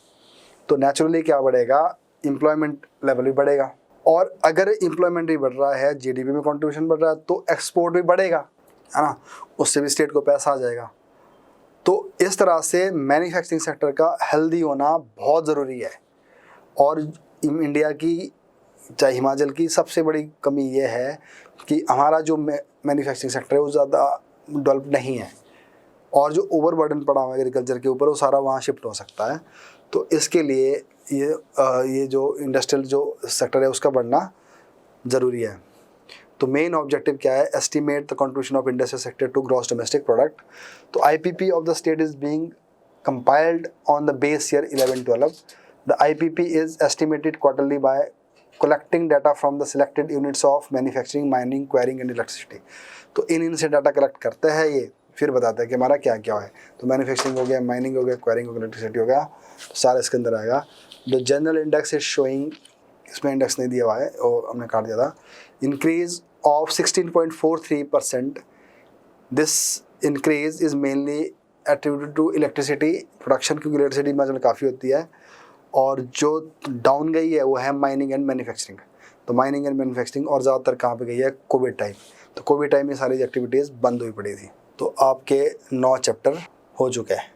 तो नेचुरली क्या बढ़ेगा, एम्प्लॉयमेंट लेवल भी बढ़ेगा, और अगर एम्प्लॉयमेंट भी बढ़ रहा है, जीडीपी में कंट्रीब्यूशन बढ़ रहा है, तो एक्सपोर्ट भी बढ़ेगा, है ना, उससे भी स्टेट को पैसा आ जाएगा। तो इस तरह से मैन्युफैक्चरिंग सेक्टर का हेल्दी होना बहुत ज़रूरी है। और इंडिया की चाहे हिमाचल की सबसे बड़ी कमी ये है कि हमारा जो मैन्युफैक्चरिंग सेक्टर है वो ज़्यादा डेवलप नहीं है, और जो ओवर बर्डन पड़ा हुआ है एग्रीकल्चर के ऊपर वो सारा वहाँ शिफ्ट हो सकता है। तो इसके लिए ये जो इंडस्ट्रियल जो सेक्टर है उसका बढ़ना ज़रूरी है। तो मेन ऑब्जेक्टिव क्या है, estimate the contribution of industrial sector to gross domestic product. तो IPP of the state is being compiled on the base year 11-12. The IPP is estimated quarterly by collecting data from the selected units of manufacturing, mining, quarrying and electricity. तो इनसे data collect करते हैं, ये फिर बताते हैं कि हमारा क्या क्या है। तो मैन्युफैक्चरिंग हो गया, माइनिंग हो गया, क्वायरिंग हो गया, इलेक्ट्रिसिटी हो गया, तो सारा इसके अंदर आएगा। The general index is showing, इसमें इंडेक्स नहीं दिया हुआ है और हमने काट दिया था, increase of 16.43%। This increase is mainly attributed to electricity production, क्योंकि इलेक्ट्रिसिटी में काफ़ी होती है, और जो डाउन गई है वो है माइनिंग एंड मैन्युफैक्चरिंग। तो माइनिंग एंड मैन्युफैक्चरिंग और ज़्यादातर कहाँ पे गई है, कोविड टाइम। तो कोविड टाइम में सारी एक्टिविटीज़ बंद हुई पड़ी थी। तो आपके 9 चैप्टर हो चुके हैं।